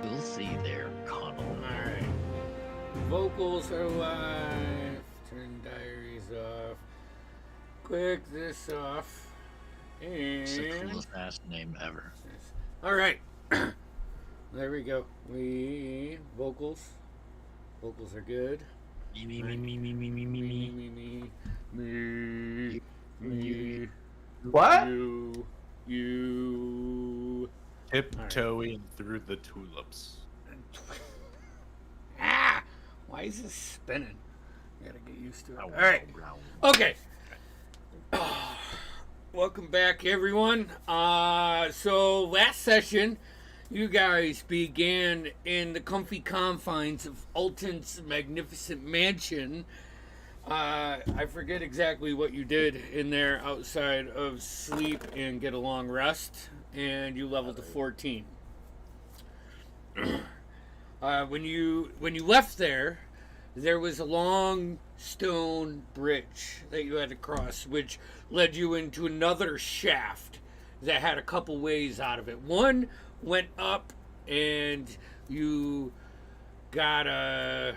We'll see there, Connell. Alright. Vocals are live. Turn diaries off. Click this off. And It's the coolest ass name ever. Alright. There we go. Vocals. Vocals are good. Me. Me. What? You. Tiptoeing through the tulips. Ah! Why is this spinning? I gotta get used to it. All Alright. Okay. Welcome back, everyone. So last session, you guys began in the comfy confines of Alton's magnificent mansion. I forget exactly what you did in there outside of sleep and get a long rest, and you leveled to 14. When you left there was a long stone bridge that you had to cross, which led you into another shaft that had a couple ways out of it. One went up, and you got a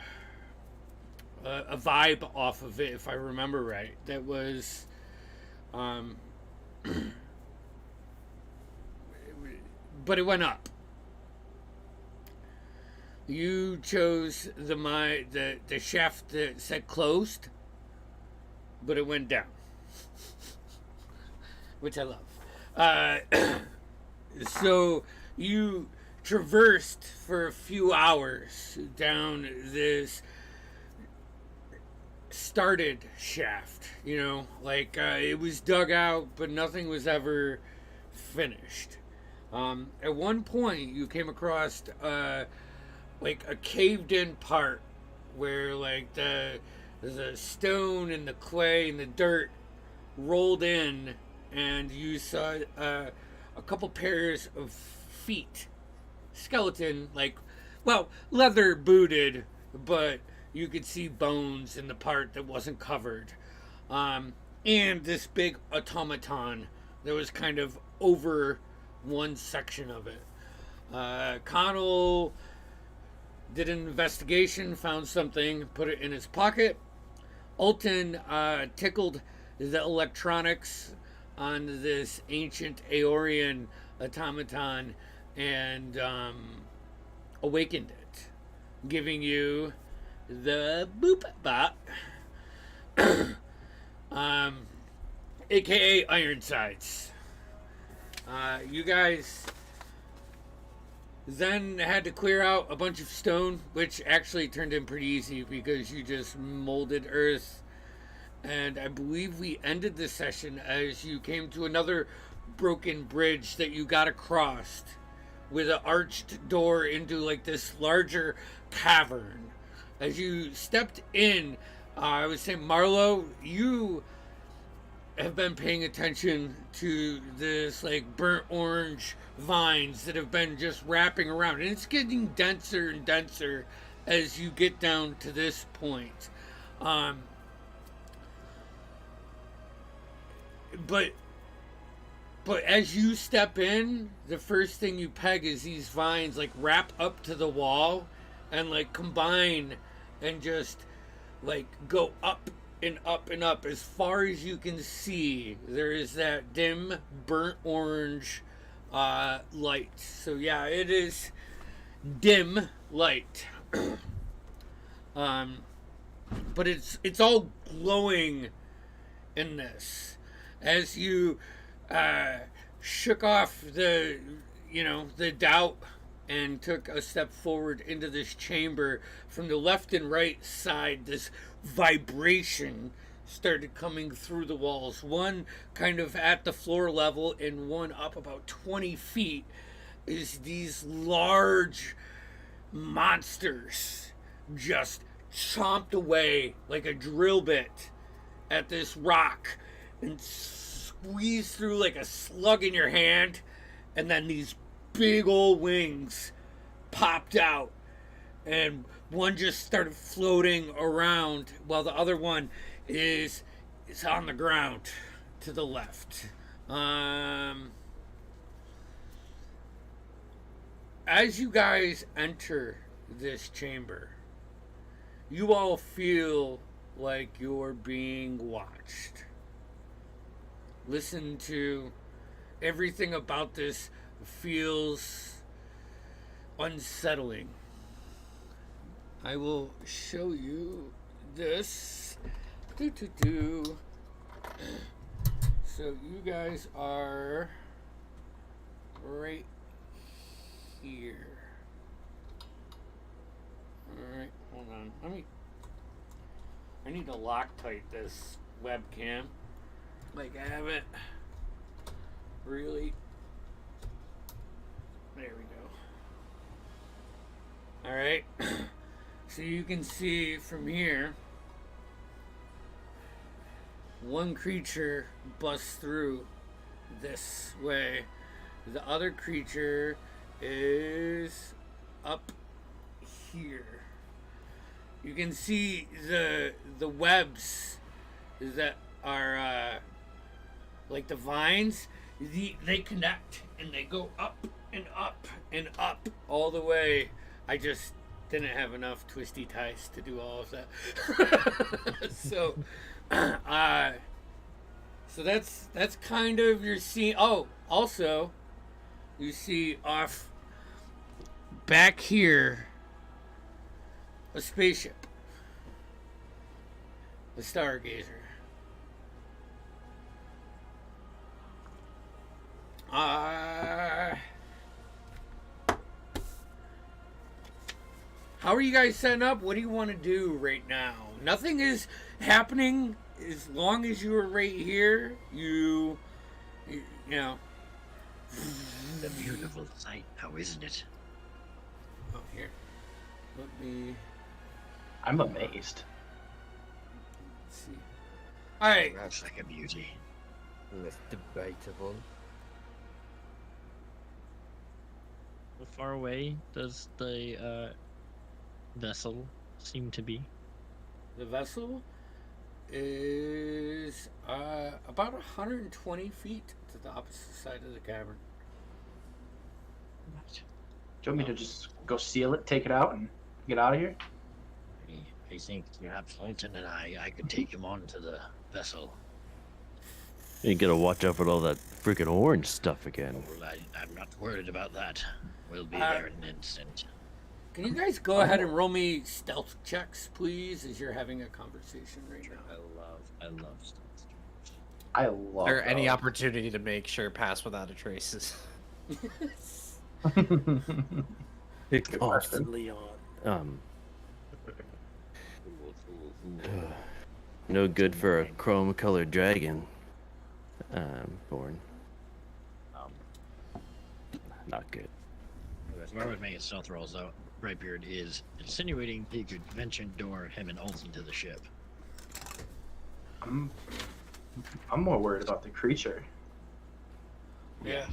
vibe off of it, if I remember right. That was, but it went up. You chose the shaft that said closed, but it went down, which I love. So you traversed for a few hours down this started shaft, it was dug out, but nothing was ever finished. At one point, you came across like a caved in part where the stone and the clay and the dirt rolled in, and you saw a couple pairs of feet, skeleton, leather booted, but you could see bones in the part that wasn't covered, and this big automaton that was kind of over one section of it. Connell did an investigation, found something, put it in his pocket. Alton tickled the electronics on this ancient Aeorian automaton and awakened it, giving you the boop bot, aka Ironsides. You guys then had to clear out a bunch of stone, which actually turned in pretty easy because you just molded earth. And I believe we ended the session as you came to another broken bridge that you got across with an arched door into this larger cavern. As you stepped in, I would say, Marlo, you have been paying attention to this burnt orange vines that have been just wrapping around, and it's getting denser and denser as you get down to this point. But But as you step in, the first thing you peg is these vines like wrap up to the wall and like combine and just like go up and up and up as far as you can see. There is that dim burnt orange light. So yeah, it is dim light. But it's all glowing in this as you shook off the doubt and took a step forward into this chamber. From the left and right side, this vibration started coming through the walls, one kind of at the floor level and one up about 20 feet. Is these large monsters just chomped away like a drill bit at this rock and squeezed through like a slug in your hand, and then these big old wings popped out and one just started floating around while the other one is on the ground to the left. As you guys enter this chamber, you all feel like you're being watched. Listen to everything about this feels unsettling. I will show you this. So you guys are right here. Alright, hold on. I need to Loctite this webcam. Like I haven't really. There we go. Alright. So you can see from here, one creature busts through this way. The other creature is up here. You can see the webs that are like the vines. They connect and they go up and up and up all the way. I just didn't have enough twisty ties to do all of that. So that's kind of your scene. Oh, also you see off back here a spaceship, a stargazer. How are you guys setting up? What do you want to do right now? Nothing is happening as long as you are right here. You know. A beautiful sight, now isn't it? Oh, here. Let me. I'm amazed. Let's see. All right. That's like a beauty. Less debatable. How far away does the vessel seem to be? The vessel is about 120 feet to the opposite side of the cavern. Do you want me to just go seal it, take it out, and get out of here? I think perhaps Fulton and I could take him onto the vessel. You gotta watch out for all that freaking orange stuff again. Well, I'm not worried about that. We'll be there in an instant. Can you guys go ahead and roll me stealth checks, please, as you're having a conversation right now? I love stuff. I love Or any those. opportunity to make sure pass without a traces. It's constantly on. No good for a chrome-colored dragon. Born. Not good. Where would make it stealth rolls though? Brightbeard is insinuating he could venture door him and ult into the ship. I'm more worried about the creature. Yeah.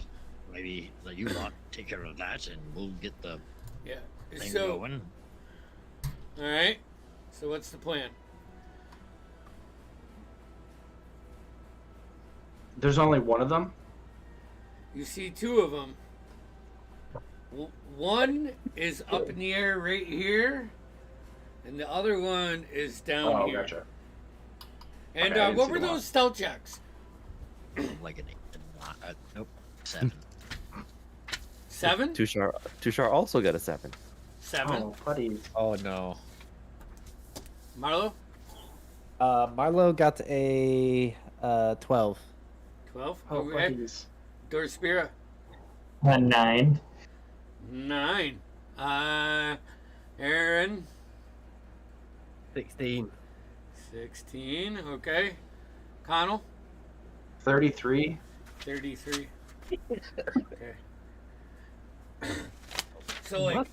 Maybe let you lot take care of that and we'll get the Yeah. thing So, going. all right. So what's the plan? There's only one of them? You see two of them. One is up in the air right here, and the other one is down Oh, here. gotcha. And Okay, I didn't what see were them all. those stealth checks? Like an 8. Nope. 7. 7? Tushar also got a 7. 7. Oh, buddy. Oh no. Marlo? Marlo got a 12. 12. Oh, Okay. buddies. Dorspira? 9. 9. Aaron? 16. 16. Okay. Connell? 33. 33. Okay. So like,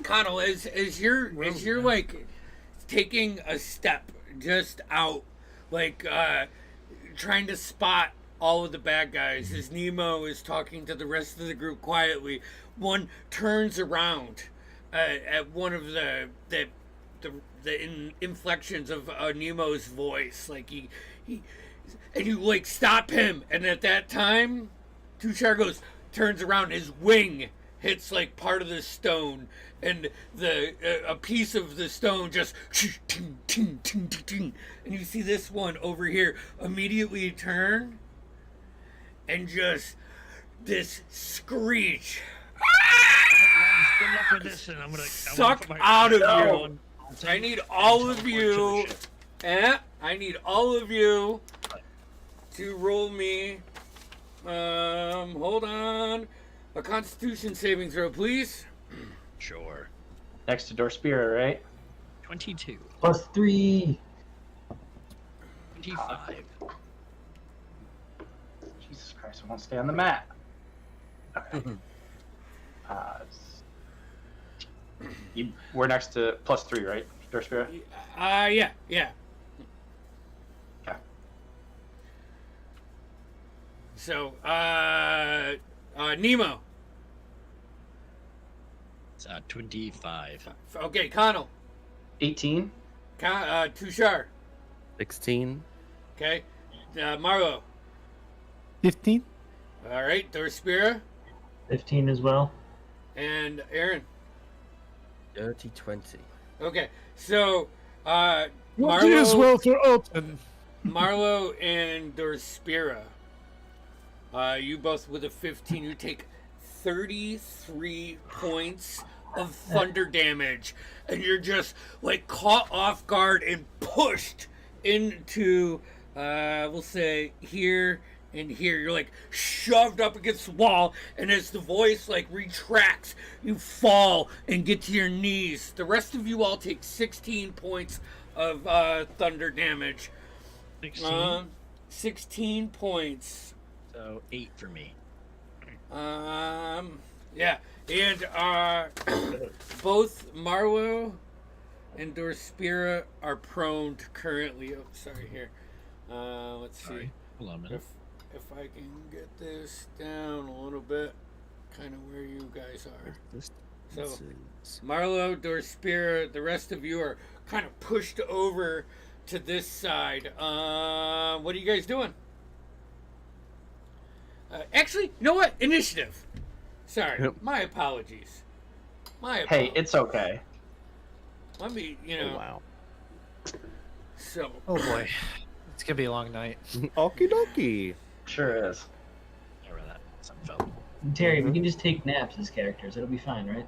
Connell, as you're like taking a step just out, like trying to spot all of the bad guys, as Nemo is talking to the rest of the group quietly, one turns around at one of the inflections of Nemo's voice, like he and you like stop him, and at that time, Tushar turns around, his wing hits like part of the stone, and a piece of the stone just ting, ting, ting, ting, ting, and you see this one over here immediately turn, and just this screech suck out of you. I need all of you. I need all of you to roll me. Hold on. A Constitution saving throw, please. Sure. Next to Dorspira, right? 22. +3. 25. Jesus Christ, I won't stay on the mat. Okay. We're next to +3, right, Dorspira? Yeah. Okay. So, Nemo. It's 25. Okay, Connell. 18. Tushar. 16. Okay. Marlo. 15. All right, Dorspira. 15 as well. And Aaron. Dirty 20. Okay, so, What is Marlo, Walter Alton? Marlo and Dorspira. You both with a 15, you take 33 points of thunder damage, and you're just like caught off guard and pushed into, we'll say here and here. You're like shoved up against the wall, and as the voice like retracts, you fall and get to your knees. The rest of you all take 16 points of thunder damage. 16. 16 points. So 8 for me. Yeah, and both Marlo and Dorspira are prone currently. Oh, sorry, here. Let's see. Sorry. Hold on a minute. If I can get this down a little bit, kind of where you guys are. So, Marlo, Dorspira, the rest of you are kind of pushed over to this side. What are you guys doing? Actually, you know what? Initiative. Sorry, Yep. my apologies. Hey, it's okay. Let me, Oh, wow. So, Oh boy. It's gonna be a long night. Okie dokie. Sure is. Sorry about that. Something fell. Terry, we can just take naps as characters. It'll be fine, right?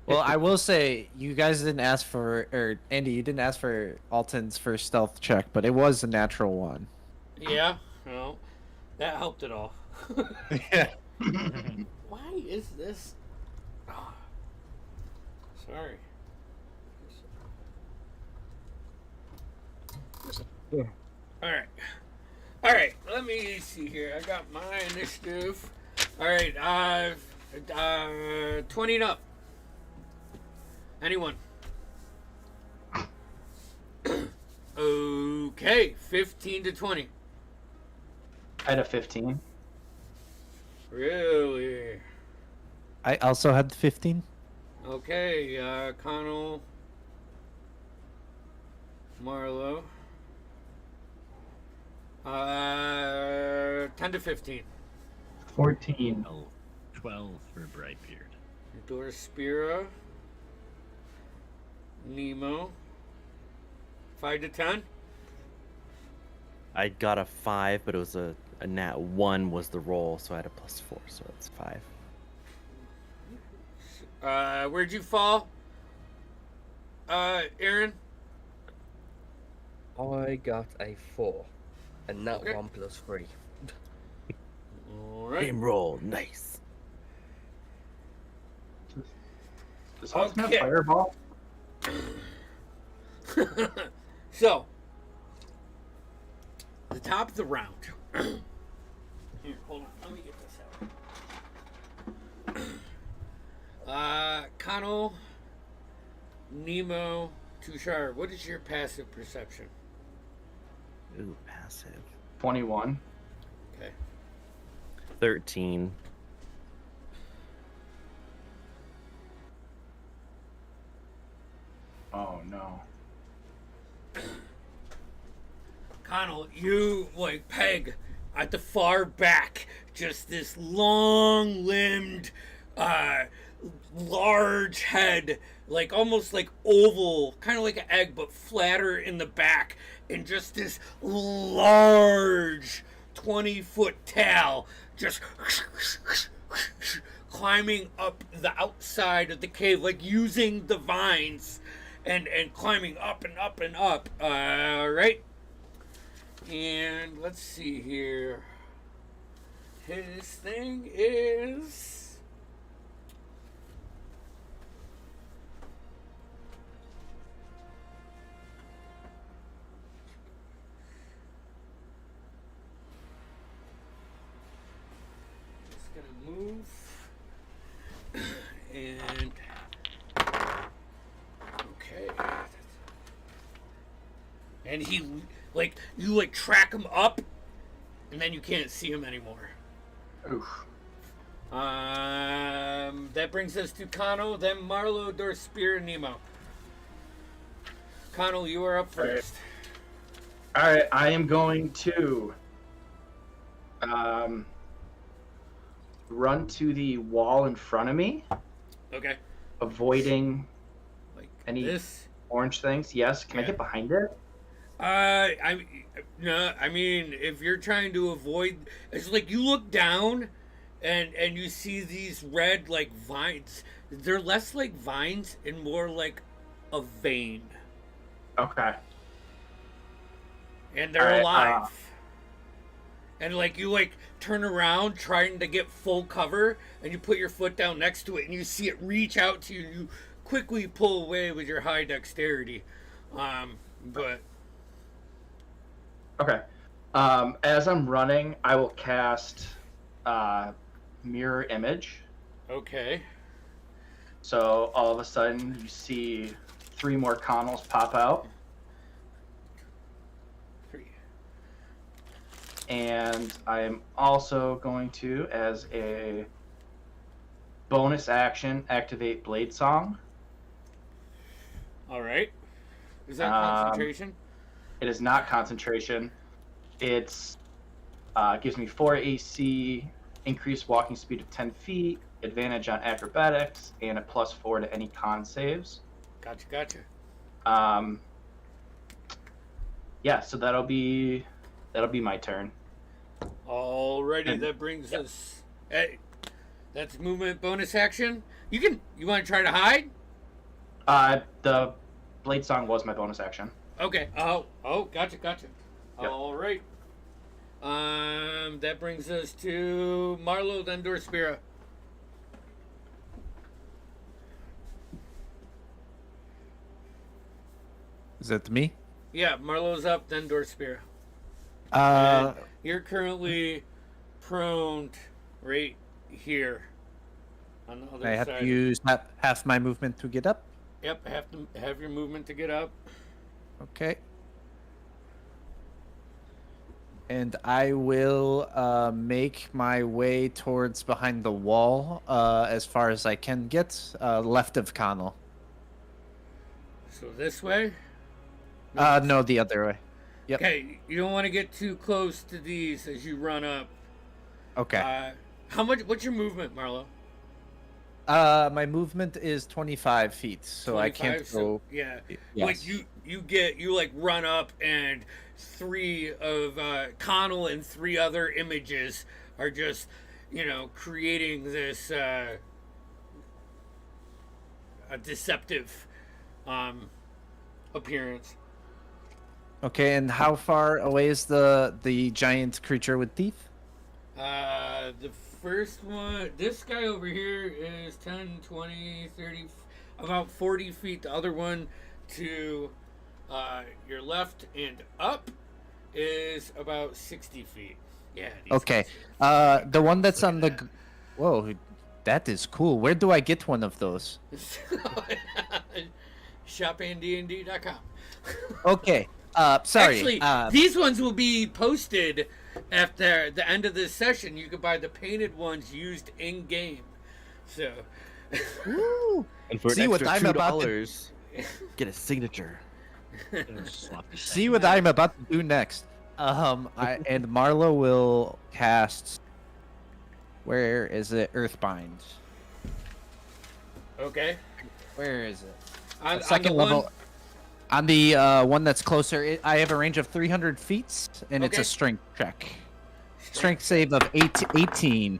Well, I will say, you guys didn't ask for, or Andy, you didn't ask for Alton's first stealth check, but it was a natural one. yeah, no, that helped it all. Yeah. Why is this? Oh, sorry. All right. Let me see here. I got my initiative. All right. 20 and up. Anyone? Okay. 15 to 20. I had a 15. Really? I also had 15. Okay. Connell. Marlo. 10 to 15. 14. 12 for Brightbeard. Dorspira. Nemo. 5 to 10. I got a 5, but it was a nat 1 was the roll, so I had a +4, so that's 5. Where'd you fall? Aaron? I got a 4. And that Okay. 1 plus 3. Alright. Game roll, nice. Does Halton Okay. have Fireball? So, the top of the round. Here, hold on. Let me get this out. Connell, Nemo, Tushar, what is your passive perception? Ooh, passive. 21. Okay. 13. Oh no. Connell, you like peg at the far back, just this long-limbed, large head, like almost like oval, kind of like an egg, but flatter in the back, and just this large 20-foot tail, just climbing up the outside of the cave, like using the vines, and climbing up and up and up. Right. And let's see here. His thing is... Just gonna move. And... Okay. And he, like, you, like, track him up, and then you can't see him anymore. Oof. That brings us to Connell, then Marlo, Dorspir, and Nemo. Connell, you are up first. Alright, I am going to run to the wall in front of me, Okay. avoiding Like any this. orange things. Yes, can I Yeah. get behind it? I mean, if you're trying to avoid, it's like you look down, and you see these red like vines. They're less like vines and more like a vein, Okay. and they're Alright, alive. And like you like turn around trying to get full cover, and you put your foot down next to it, and you see it reach out to you. And you quickly pull away with your high dexterity, but. Okay. As I'm running, I will cast Mirror Image. Okay. So all of a sudden, you see 3 more Connells pop out. And I am also going to, as a bonus action, activate Blade Song. All right. Is that concentration? It is not concentration. It's gives me 4 AC, increased walking speed of 10 feet, advantage on acrobatics, and a +4 to any con saves. Gotcha. Yeah, so that'll be my turn. Alrighty, that brings us. Hey, that's movement bonus action. You want to try to hide? The Blade Song was my bonus action. Okay. Oh, gotcha. Yep. All right. That brings us to Marlo, then Dorspira. Is that me? Yeah, Marlo's up, then Dorspira. Uh, You're currently prone right here on the other I have side. to use half my movement to get up. Yep, have your movement to get up. Okay. And I will make my way towards behind the wall as far as I can get, left of Connell. So this way? No, the other way. Yep. Okay, you don't want to get too close to these as you run up. Okay. What's your movement, Marlo? My movement is 25 feet, so I can't 25, go. yeah. Yes. Like you like run up, and three of Connell and three other images are just, creating this a deceptive appearance. Okay, and how far away is the giant creature with teeth? The first one, this guy over here is 10, 20, 30, about 40 feet. The other one to your left and up is about 60 feet. Yeah. Okay. The one that's on the. Whoa, that is cool. Where do I get one of those? ShopandDND.com. Okay. Sorry. Actually, these ones will be posted after the end of this session. You can buy the painted ones used in game. So. Woo. And for See an what extra I'm about $2, get a signature. See what I'm about to do next. And Marlo will cast. Where is it? Earthbind. Okay. Where is it? On Second the level. one- On the one that's closer, I have a range of 300 feet, and it's Okay. a strength check. Strength save of 18.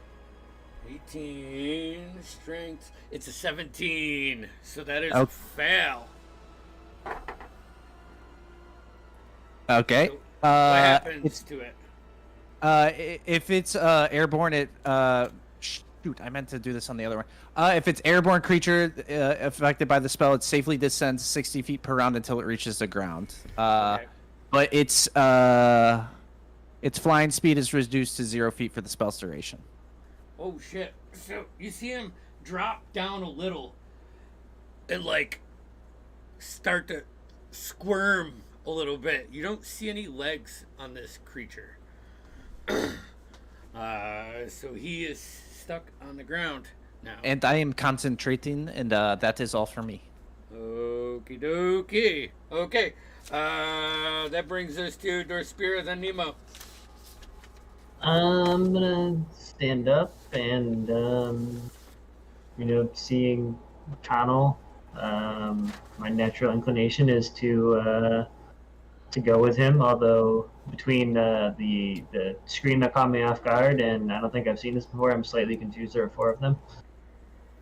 18 strength. It's a 17, so that is a Okay. fail. Okay. So what happens to it? If it's airborne, shoot, I meant to do this on the other one. If it's airborne creature affected by the spell, it safely descends 60 feet per round until it reaches the ground. Okay. But its flying speed is reduced to 0 feet for the spell's duration. Oh shit! So you see him drop down a little, and like start to squirm a little bit. You don't see any legs on this creature. So he is stuck on the ground now. And I am concentrating, and that is all for me. Okie dokie. Okay. That brings us to Dorspira, then Nemo. I'm gonna stand up and, seeing Connell, my natural inclination is to go with him. Although between the scream that caught me off guard and I don't think I've seen this before, I'm slightly confused. There are four of them,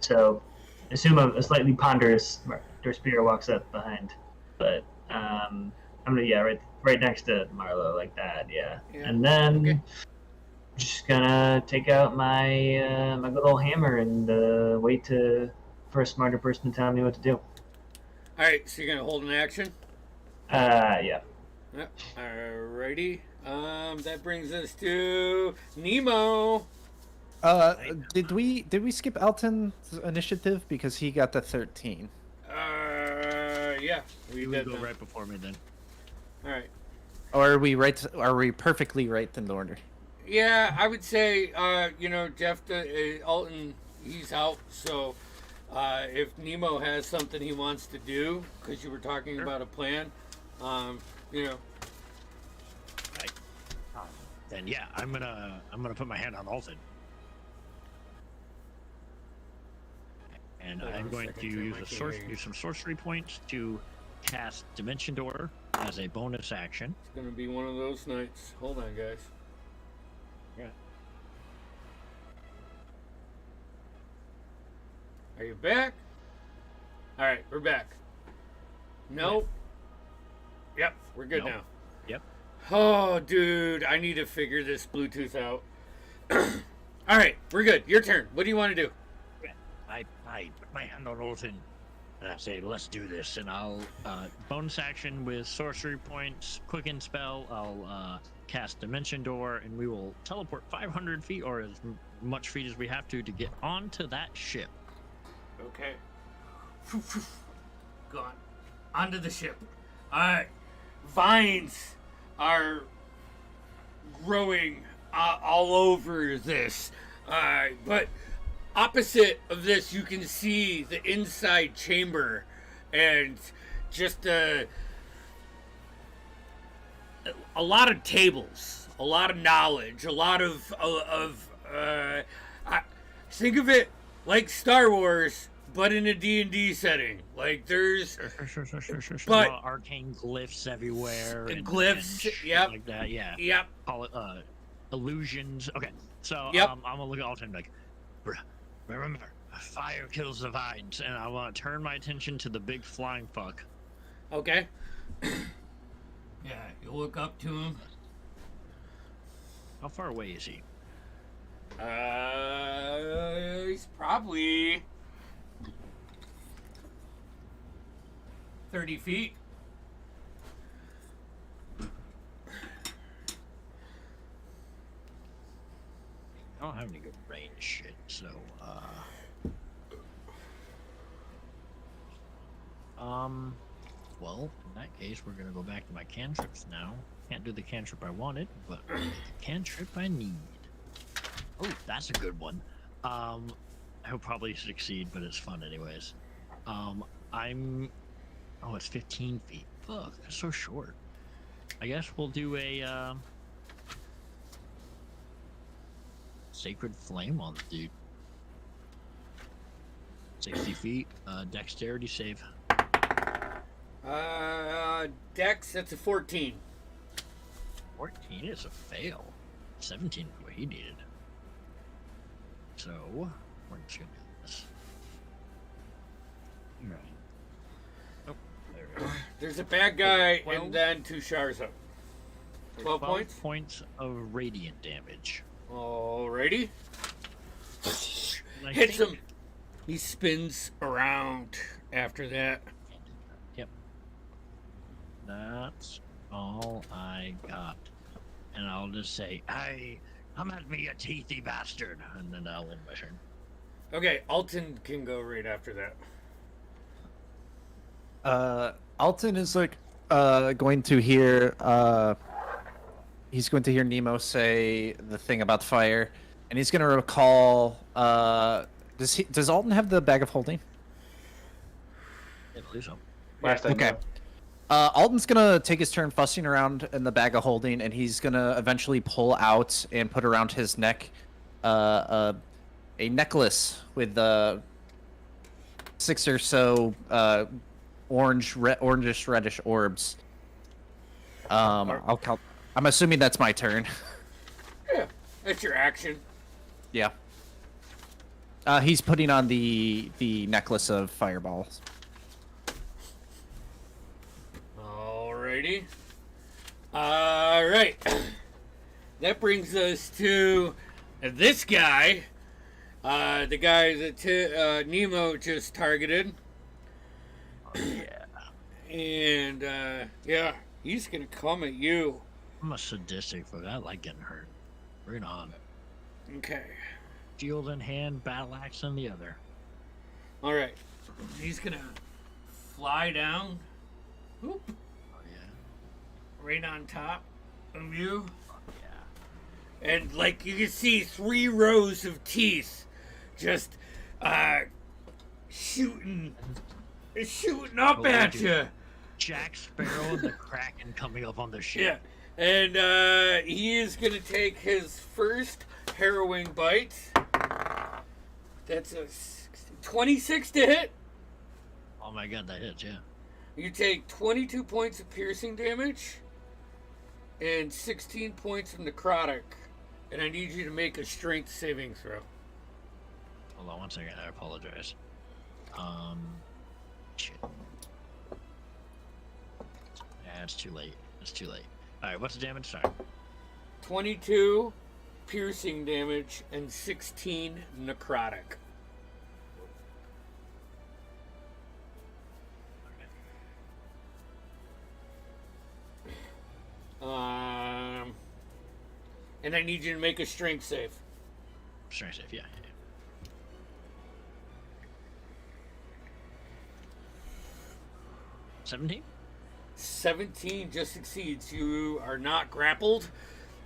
so assume a slightly ponderous Dorspira walks up behind, but I'm gonna right next to Marlo like that, yeah. And then. Okay. Just gonna take out my my good old hammer and wait for a smarter person to tell me what to do. All right. So you're gonna hold an action. Yeah. Yep. Alrighty. That brings us to Nemo. Did we skip Elton's initiative because he got the 13? Yeah. We You did would go that. right before me then. All right. Or are we right? Are we perfectly right in the order? Yeah, I would say, Jeff, Alton, he's out. So, if Nemo has something he wants to do, because you were talking about a plan, Then yeah, I'm gonna put my hand on Alton. And Hold on I'm a going second, to Tim, use I a can't hear you. use some sorcery points to cast Dimension Door as a bonus action. it's going to be one of those nights. Hold on, guys. Yeah. Are you back? All right, we're back. Nope. Yep, we're good Nope. now. Yep. Oh, dude, I need to figure this Bluetooth out. All right, we're good. Your turn. What do you want to do? I put my hand on Alton and I say, let's do this. And I'll bonus action with sorcery points, quicken spell. I'll cast Dimension Door, and we will teleport 500 feet or as much feet as we have to get onto that ship. Okay. Gone. Onto the ship. Alright. Vines are growing all over this. Alright, but opposite of this, you can see the inside chamber and just a lot of tables, a lot of knowledge, a lot of think of it like Star Wars, but in a D&D setting. Like there's but arcane glyphs everywhere. Glyphs, and yep. like that, yeah. Yep. Call it illusions. Okay, so Yep. I'm gonna look at all time like, remember, fire kills the vines, and I want to turn my attention to the big flying fuck. Okay. Yeah, you look up to him. How far away is he? He's probably 30 feet. I don't have any good range shit, so well, in that case, we're gonna go back to my cantrips now. Can't do the cantrip I wanted, but the cantrip I need. Oh, that's a good one. He'll probably succeed, but it's fun anyways. Oh, it's 15 feet. Fuck, that's so short. I guess we'll do a Sacred Flame on the dude. 60 feet. Dexterity save. Dex, that's a 14. 14 is a fail. 17 is what he needed. So, we're just gonna do this. Right. Oh, there we go. There's a bad guy 12. and then 2 showers up. 12 points? Points of radiant damage. Alrighty. And I Hits think- him. He spins around after that. Yep. That's all I got. And I'll just say, hey, come at me, you teethy bastard. And then I'll end my turn. Okay, Alton can go right after that. Alton is like going to hear he's going to hear Nemo say the thing about fire, and he's going to recall does Alton have the bag of holding? I believe so. Last I Okay. know. Alton's gonna take his turn fussing around in the bag of holding, and he's gonna eventually pull out and put around his neck a necklace with 6 or so orangish reddish orbs. I'll count. I'm assuming that's my turn. Yeah, that's your action. Yeah. He's putting on the necklace of fireballs. Alrighty. Alright. That brings us to this guy. The guy that Nemo just targeted. Yeah. And, yeah, he's gonna come at you. I'm a sadistic fuck. I like getting hurt. Bring it on. Okay. Shield in hand, battle axe in the other. Alright. He's gonna fly down. Whoop. Oh, yeah. Right on top of you. Yeah. And, like, you can see 3 rows of teeth just, shooting up Oh, at dude. you. Jack Sparrow and the Kraken coming up on the ship. Yeah. And, he is gonna take his first harrowing bite. That's a 26 to hit. Oh my god, that hits, yeah. You take 22 points of piercing damage and 16 points of necrotic. And I need you to make a strength saving throw. Hold on one second, I apologize. Shit. Yeah, it's too late. It's too late. Alright, what's the damage? Sorry. 22 piercing damage and 16 necrotic. And I need you to make a strength save. Strength save, yeah. 17? 17 just succeeds. You are not grappled.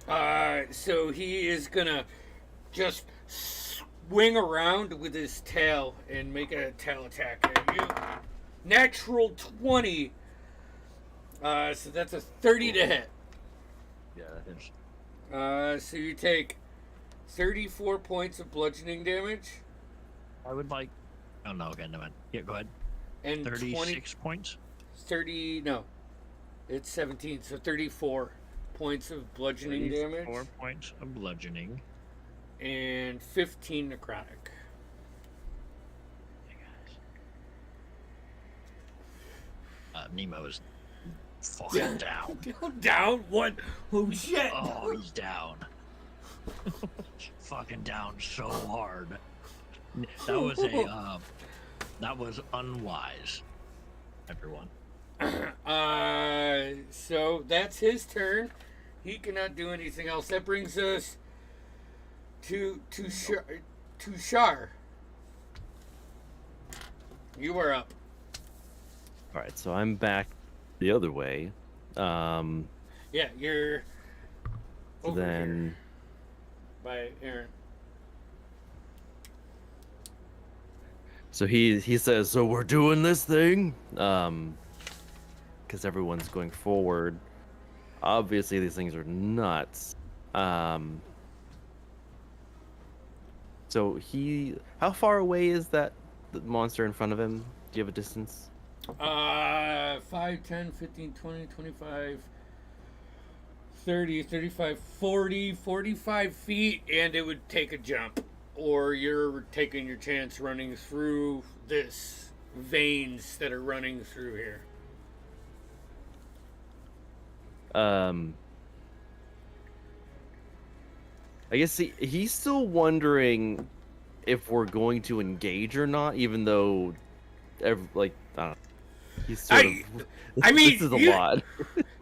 So he is gonna just swing around with his tail and make a tail attack at you. Natural 20. So that's a 30 to hit. Yeah, that hits. So you take 34 points of bludgeoning damage. I would like. Oh no, okay, never mind. Yeah, go ahead. And 36 points. 30, no. It's 17, so 34 points of bludgeoning damage. 4 points of bludgeoning. And 15 necrotic. Hey guys. Nemo's fucking down. Down? What? Oh shit! Oh, he's down. Fucking down so hard. That was unwise, everyone. So that's his turn. He cannot do anything else. That brings us to Shar. You are up. All right, so I'm back the other way. Yeah, you're over Then here by Aaron. so he says, so we're doing this thing, because everyone's going forward. Obviously, these things are nuts. So how far away is the monster in front of him? Do you have a distance? 5, 10, 15, 20, 25, 30, 35, 40, 45 feet, and it would take a jump. Or you're taking your chance running through this veins that are running through here. I guess he's still wondering if we're going to engage or not, even though, I don't know. He's sort of. I mean, this is a lot.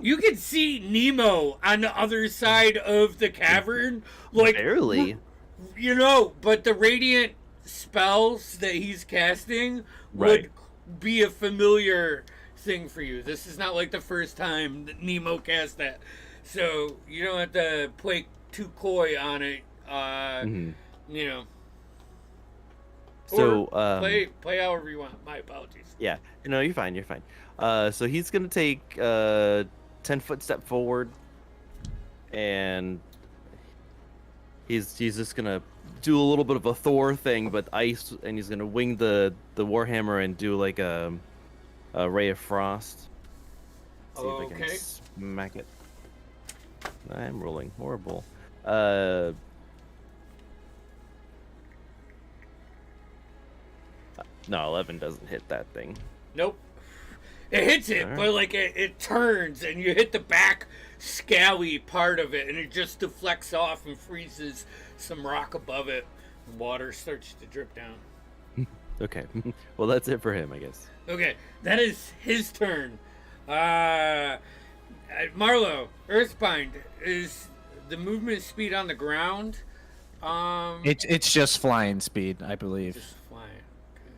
You can see Nemo on the other side of the cavern, like Barely. You know, but the radiant spells that he's casting Right. would be a familiar thing for you. This is not like the first time that Nemo cast that, so you don't have to play too coy on it. You know. So Or play however you want. My apologies. yeah, no, you're fine. You're fine. So he's gonna take 10-foot step forward, and he's just gonna do a little bit of a Thor thing, but ice, and he's gonna wing the warhammer and do like a ray of frost. See if I can smack it. I'm rolling horrible. No, 11 doesn't hit that thing. Nope. It hits it, Alright. but like it turns and you hit the back scally part of it and it just deflects off and freezes some rock above it. Water starts to drip down. Okay. Well, that's it for him, I guess. Okay, that is his turn. Marlo, Earthbind, is the movement speed on the ground? It's just flying speed, I believe. Just flying. Okay.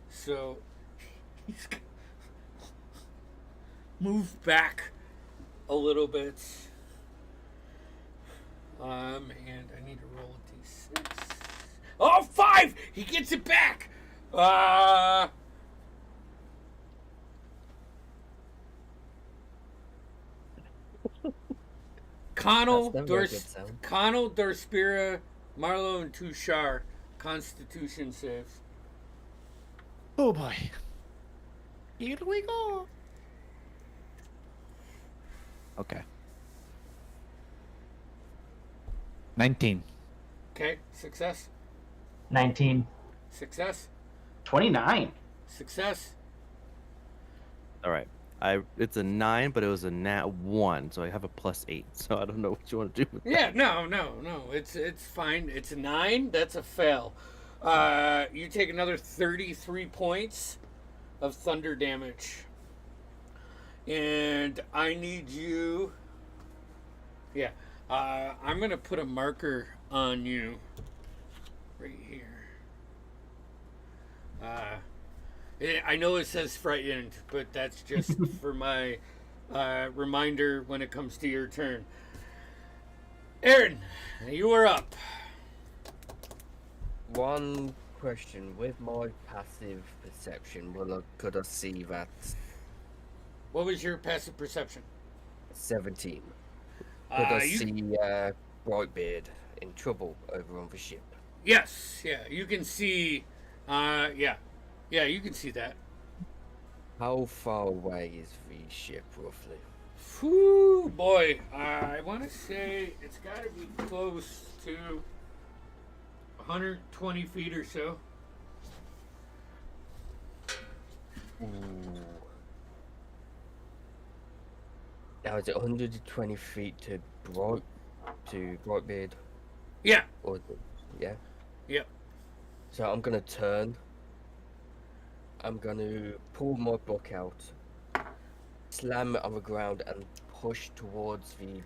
So he's move back a little bit. And I need to roll a d6. Oh, 5! He gets it back. Connell, That's never a good sound. Connell, Dorspira, Marlo, and Tushar. Constitution saves. Oh boy. Here we go. Okay. 19. Okay, success. 19. Success. 29. Success. All right. It's a 9, but it was a nat 1, so I have a +8. So I don't know what you want to do with that. Yeah, no. It's fine. It's a 9. That's a fail. You take another 33 points of thunder damage. And I need you. Yeah. I'm going to put a marker on you right here. I know it says frightened, but that's just for my reminder when it comes to your turn. Aaron, you are up. One question: with my passive perception, could I see that What was your passive perception? 17? Could I You see Brightbeard in trouble over on the ship? Yes, yeah, you can see. Yeah, you can see that. How far away is the ship roughly? Whew, boy, I want to say it's got to be close to 120 feet or so. Ooh. Now is it 120 feet to Brightbeard? Yeah. Or yeah? Yep. So I'm gonna turn. I'm gonna pull my book out, slam it on the ground, and push towards the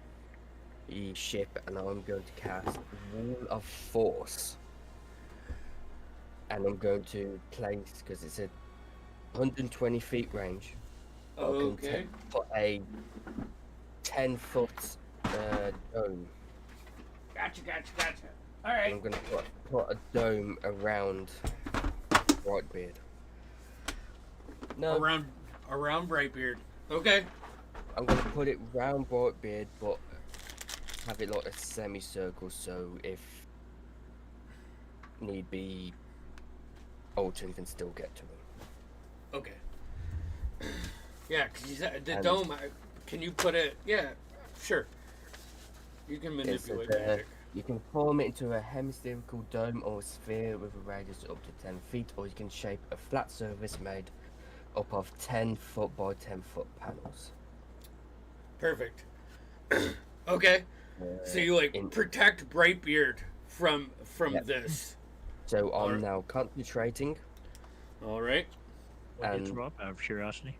ship, and I'm going to cast Wall of Force. And I'm going to place, because it's a 120 feet range. Okay. Put a 10-foot dome. Gotcha. All right. I'm going to put a dome around Brightbeard. No, Around Brightbeard. Okay. I'm going to put it round Brightbeard, but have it like a semicircle, so if need be, Alton can still get to him. Okay. Yeah, because you said the And- dome. Can you put it? Yeah, sure. You can manipulate magic. You can form it into a hemispherical dome or a sphere with a radius up to 10 feet, or you can shape a flat surface made up of 10-foot by 10-foot panels. Perfect. Okay. So you protect Brightbeard from Yep. this. So I'm Alright. now concentrating. All right. What did And- you up out of curiosity?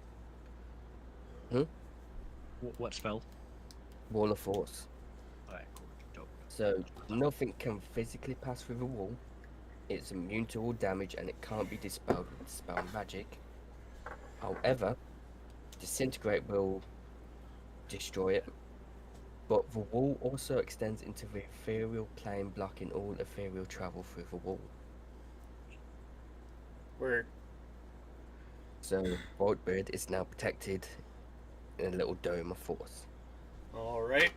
Hmm? What spell? Wall of Force. Alright, cool. Dope. So nothing can physically pass through the wall. It's immune to all damage and it can't be dispelled with dispel magic. However, disintegrate will destroy it. But the wall also extends into the ethereal plane, blocking all ethereal travel through the wall. Word. So Brightbeard is now protected in a little dome of force. All right.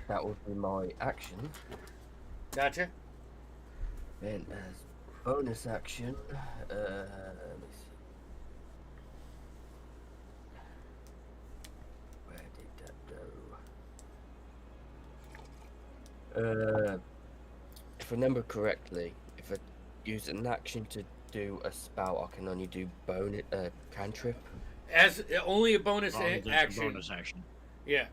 That would be my action. Gotcha. Then as bonus action, let me see. Where did that go? If I remember correctly, if I use an action to do a spell, I can only do cantrip. As only a bonus Oh, that's a action. bonus action. Yeah.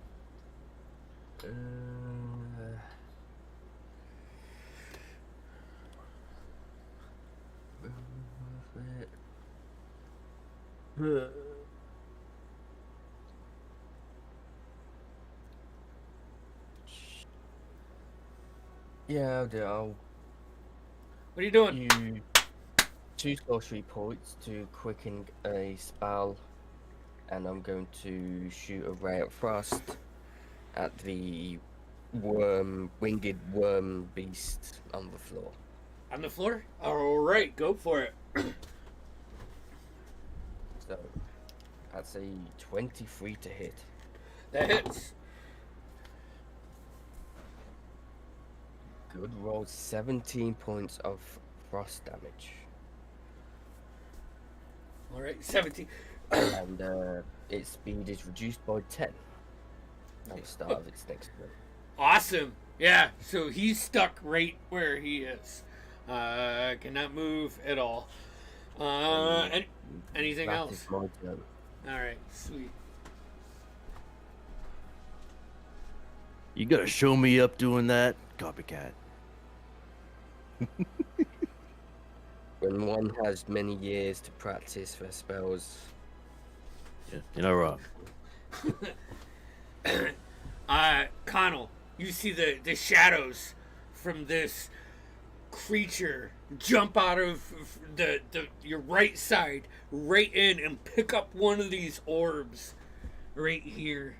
Yeah, I'll do. I'll What are you doing? use 2 sorcery points to quicken a spell, and I'm going to shoot a ray of frost at the winged worm beast on the floor. On the floor? All right, go for it. So that's a 23 to hit. That hits. Good roll, 17 points of frost damage, All right, 17. and its speed is reduced by 10 at the start of its next turn. Awesome. Yeah, so he's stuck right where he is. Cannot move at all. Anything That else? is my turn. All right, sweet. You gotta show me up doing that, copycat. When one has many years to practice their spells, Yeah, you're not wrong. Connell, you see the shadows from this creature jump out of your right side, right in, and pick up one of these orbs right here,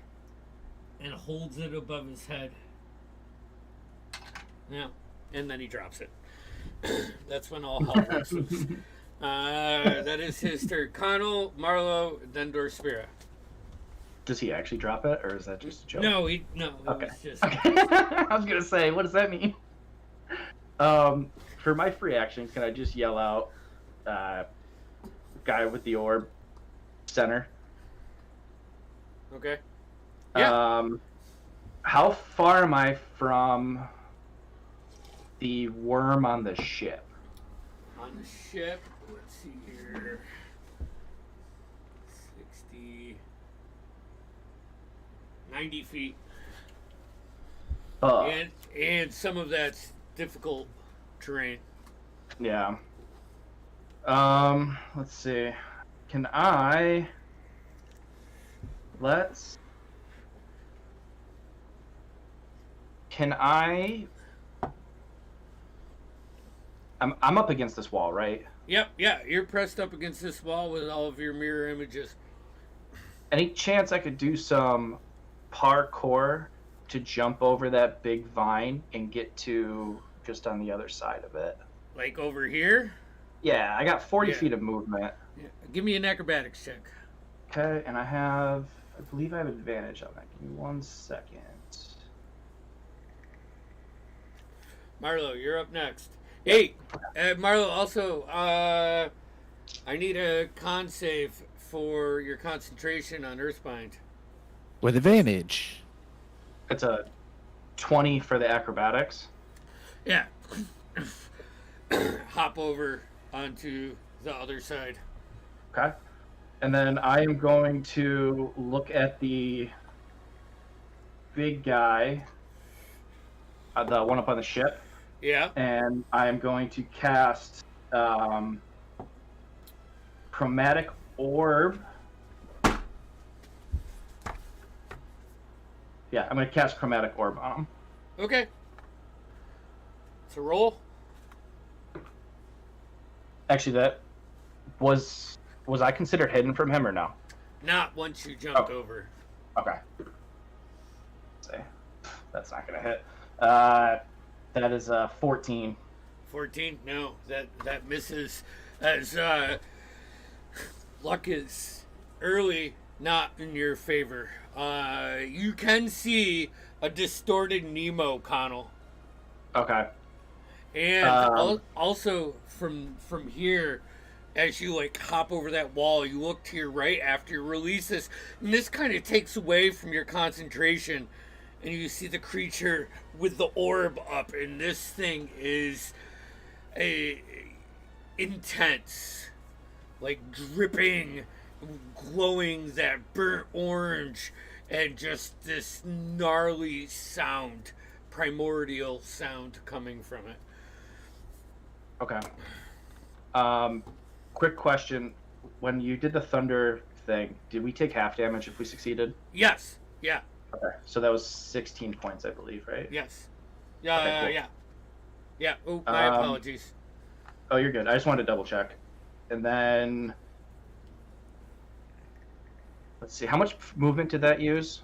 and holds it above his head. Yeah, and then he drops it. That's when all hell breaks loose. That is his turn. Connell, Marlowe, then Dorspira. Does he actually drop it, or is that just a joke? No, it Okay. was just... Okay. I was gonna say, what does that mean? For my free action, can I just yell out, guy with the orb, center? Okay. Yeah. How far am I from the worm on the ship? On the ship, let's see here. 60... 90 feet. Oh, And some of that's difficult terrain. yeah. Let's see. Can I... Can I... I'm up against this wall, right? Yep, yeah, you're pressed up against this wall with all of your mirror images. Any chance I could do some parkour to jump over that big vine and get to just on the other side of it? Like over here? Yeah, I got 40 Yeah. feet of movement. Yeah. Give me an acrobatics check. Okay, and I believe I have advantage on that. Give me 1 second. Marlo, you're up next. Hey, Marlo, also, I need a con save for your concentration on Earthbind. With advantage. It's a 20 for the acrobatics. Yeah. Hop over onto the other side. Okay. And then I am going to look at the big guy, the one up on the ship, Yeah. and I am going to cast Chromatic Orb. Yeah, I'm going to cast Chromatic Orb on him. Okay. It's a roll. Actually, that was I considered hidden from him or no? Not once you jumped Oh. over. Okay. Let's see. That's not going to hit. That is 14. 14? No, that misses. As luck is early not in your favor. You can see a distorted Nemo, Connell. Okay. And also from here, as you like hop over that wall, you look to your right after you release this, and this kind of takes away from your concentration, and you see the creature with the orb up, and this thing is intense, like dripping, glowing that burnt orange, and just this gnarly sound, primordial sound coming from it. Okay. Quick question. When you did the thunder thing, did we take half damage if we succeeded? Yes. Yeah. Okay. So that was 16 points, I believe, right? Yes. Yeah. Okay, cool. Yeah. Yeah. Oh, my apologies. Oh, you're good. I just wanted to double check. And then... Let's see. How much movement did that use?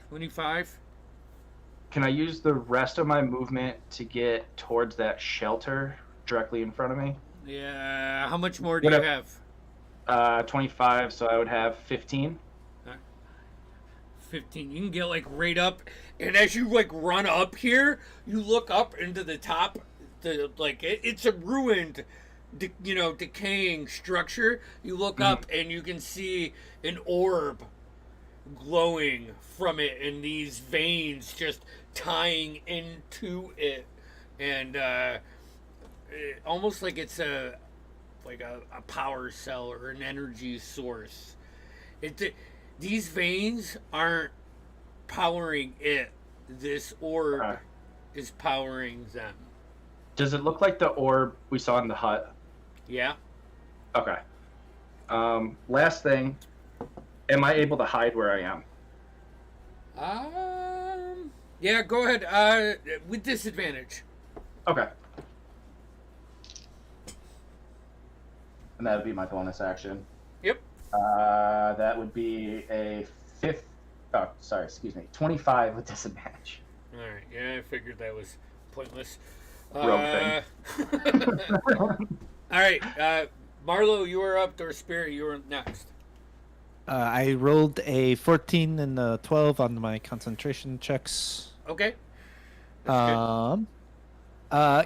25. Can I use the rest of my movement to get towards that shelter directly in front of me? Yeah. How much more do you Whatever. have? 25, so I would have 15. 15. You can get like right up, and as you like run up here, you look up into the top. It's a ruined, decaying structure. You look up and you can see an orb glowing from it, and these veins just tying into it, and almost like it's a power cell or an energy source. These veins aren't powering it. This orb Okay. is powering them. Does it look like the orb we saw in the hut? Yeah. Okay. Last thing. Am I able to hide where I am? Yeah, go ahead. With disadvantage. Okay. And that would be my bonus action. Yep. That would be a 25 with disadvantage. All right. Yeah, I figured that was pointless. Rogue thing. All right, Marlo, you are up. Or Spirit, you are next. I rolled a 14 and a 12 on my concentration checks. Okay. That's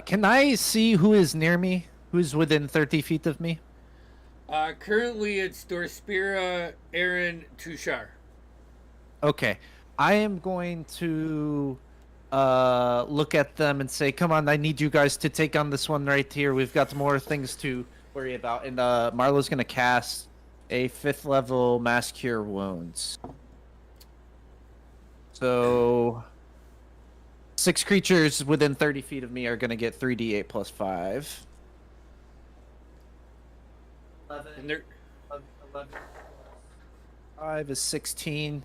Can I see who is near me? Who's within 30 feet of me? Currently, it's Dorspira, Aaron, Tushar. Okay. I am going to look at them and say, come on, I need you guys to take on this one right here. We've got more things to worry about. And Marlo's going to cast a 5th level Mass Cure Wounds. So 6 creatures within 30 feet of me are going to get 3d8 plus 5. 11, And they're 11 5 is 16.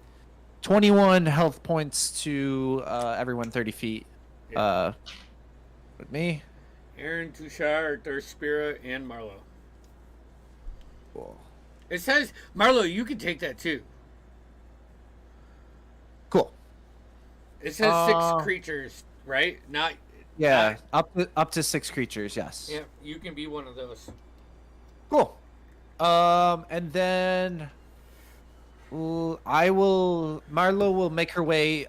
21 health points to everyone 30 feet with me. Aaron, Tushar, Dorspira, and Marlo. Cool. It says, Marlo, you can take that too. Cool. It says 6 creatures, right? Not. Yeah, up to 6 creatures, yes. Yeah, you can be one of those. Cool. And then Marlo will make her way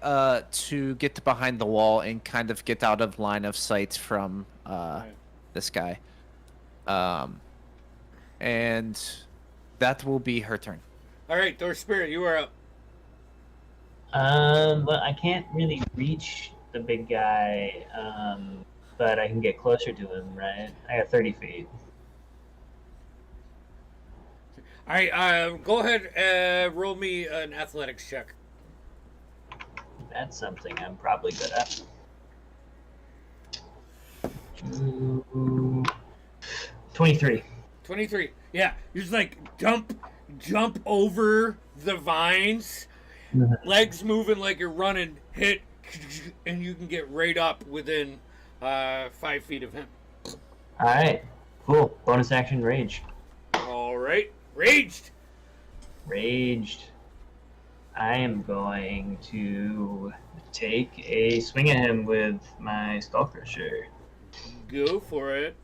to get behind the wall and kind of get out of line of sight from this guy. And that will be her turn. All right, Dorspira, you are up. Well, I can't really reach the big guy, but I can get closer to him, right? I got 30 feet. All right, go ahead, roll me an athletics check. That's something I'm probably good at. Ooh, 23. 23. Yeah, you just like jump over the vines, legs moving like you're running, hit, and you can get right up within 5 feet of him. All right, cool. Bonus action, rage. All right, raged. I am going to take a swing at him with my Skull Crusher. Go for it.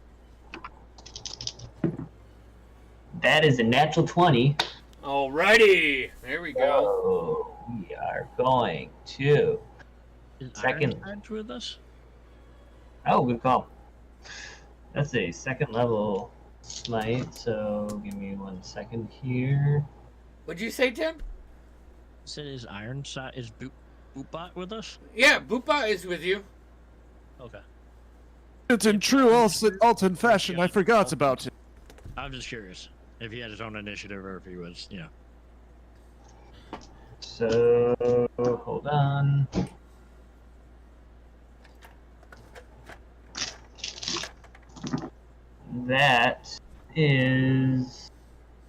That is a natural 20. Alrighty, there we go. So we are going to Is second. Ironside's with us? Oh, good call. That's a 2nd level smite. So give me 1 second here. What'd you say, Tim? Said is Ironside is Bootbot with us? Yeah, Boopa is with you. Okay. It's in true Alton fashion. I forgot about it. I'm just curious if he had his own initiative or if he was, So hold on. That is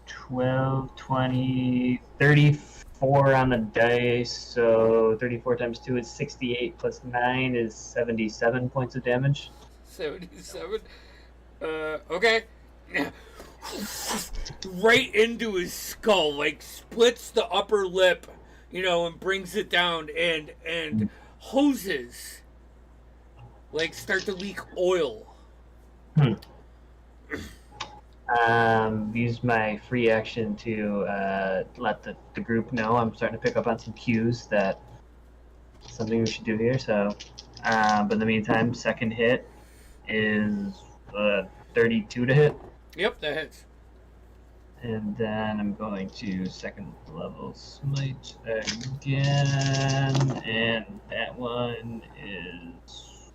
12, 20, 34 on the dice. So 34 times 2 is 68 plus 9 is 77 points of damage. 77. Okay. Right into his skull, like splits the upper lip, and brings it down, and hoses start to leak oil. Use my free action to let the group know I'm starting to pick up on some cues that something we should do here. So, but in the meantime, second hit is 32 to hit. Yep, that hits. And then I'm going to 2nd level smite again, and that one is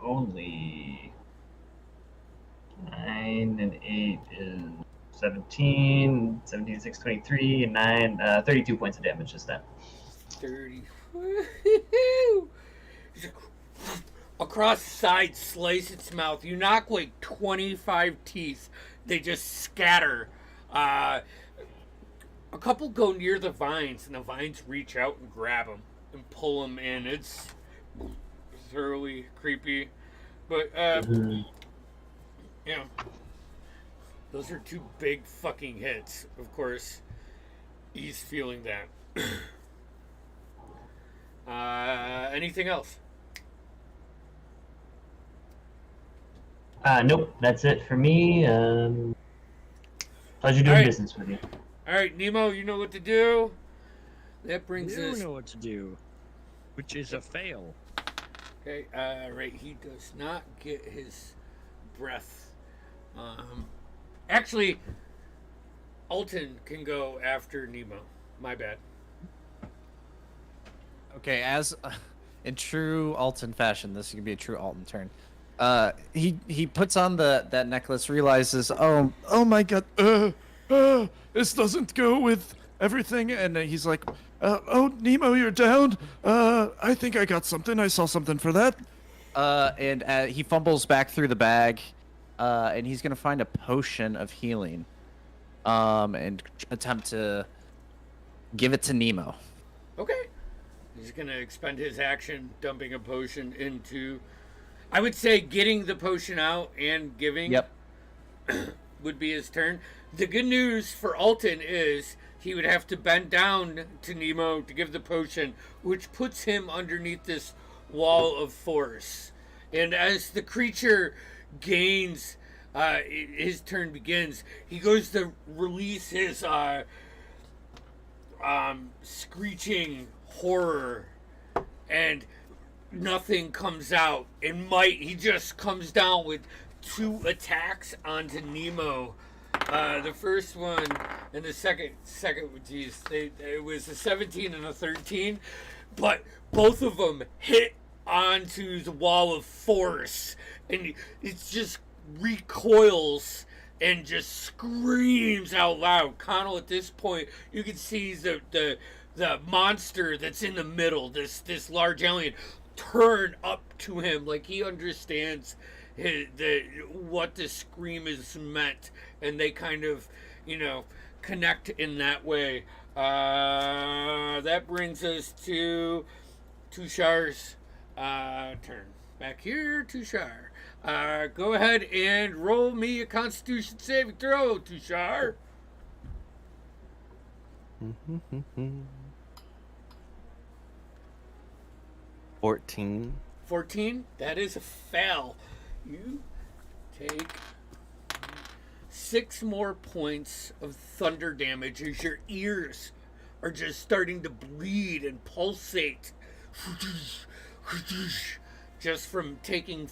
only 9 and 8 is 17, 17, 6, 23, and 9, 32 points of damage this time. 30. Across the side, slice its mouth. You knock 25 teeth. They just scatter. A couple go near the vines, and the vines reach out and grab them and pull them in. It's thoroughly creepy. But, those are 2 big fucking hits. Of course, he's feeling that. Anything else? Nope, that's it for me. Pleasure doing Alright. business with you. All right, Nemo, you know what to do. That brings You us. know what to do, which is a fail. Okay, right. He does not get his breath. Actually, Alton can go after Nemo. My bad. Okay, as in true Alton fashion, this is gonna be a true Alton turn. He puts on that necklace, realizes, oh my god, this doesn't go with everything, and he's like, oh Nemo, you're down. I think I got something. I saw something for that. And he fumbles back through the bag, and he's gonna find a potion of healing, and attempt to give it to Nemo. Okay. He's going to expend his action, dumping a potion into. I would say getting the potion out and giving Yep. would be his turn. The good news for Alton is he would have to bend down to Nemo to give the potion, which puts him underneath this wall of force. And as the creature gains, his turn begins, he goes to release his screeching horror, and nothing comes out. And he just comes down with 2 attacks onto Nemo. The first one and the second, geez, it was a 17 and a 13, but both of them hit onto the wall of force, and it just recoils and just screams out loud. Connell, at this point, you can see the monster that's in the middle, this large alien, turn up to him like he understands what the scream is meant, and they kind of, connect in that way. That brings us to Tushar's turn. Back here, Tushar. Go ahead and roll me a Constitution saving throw, Tushar. 14. 14. That is a fail. You take 6 more points of thunder damage as your ears are just starting to bleed and pulsate. Just from taking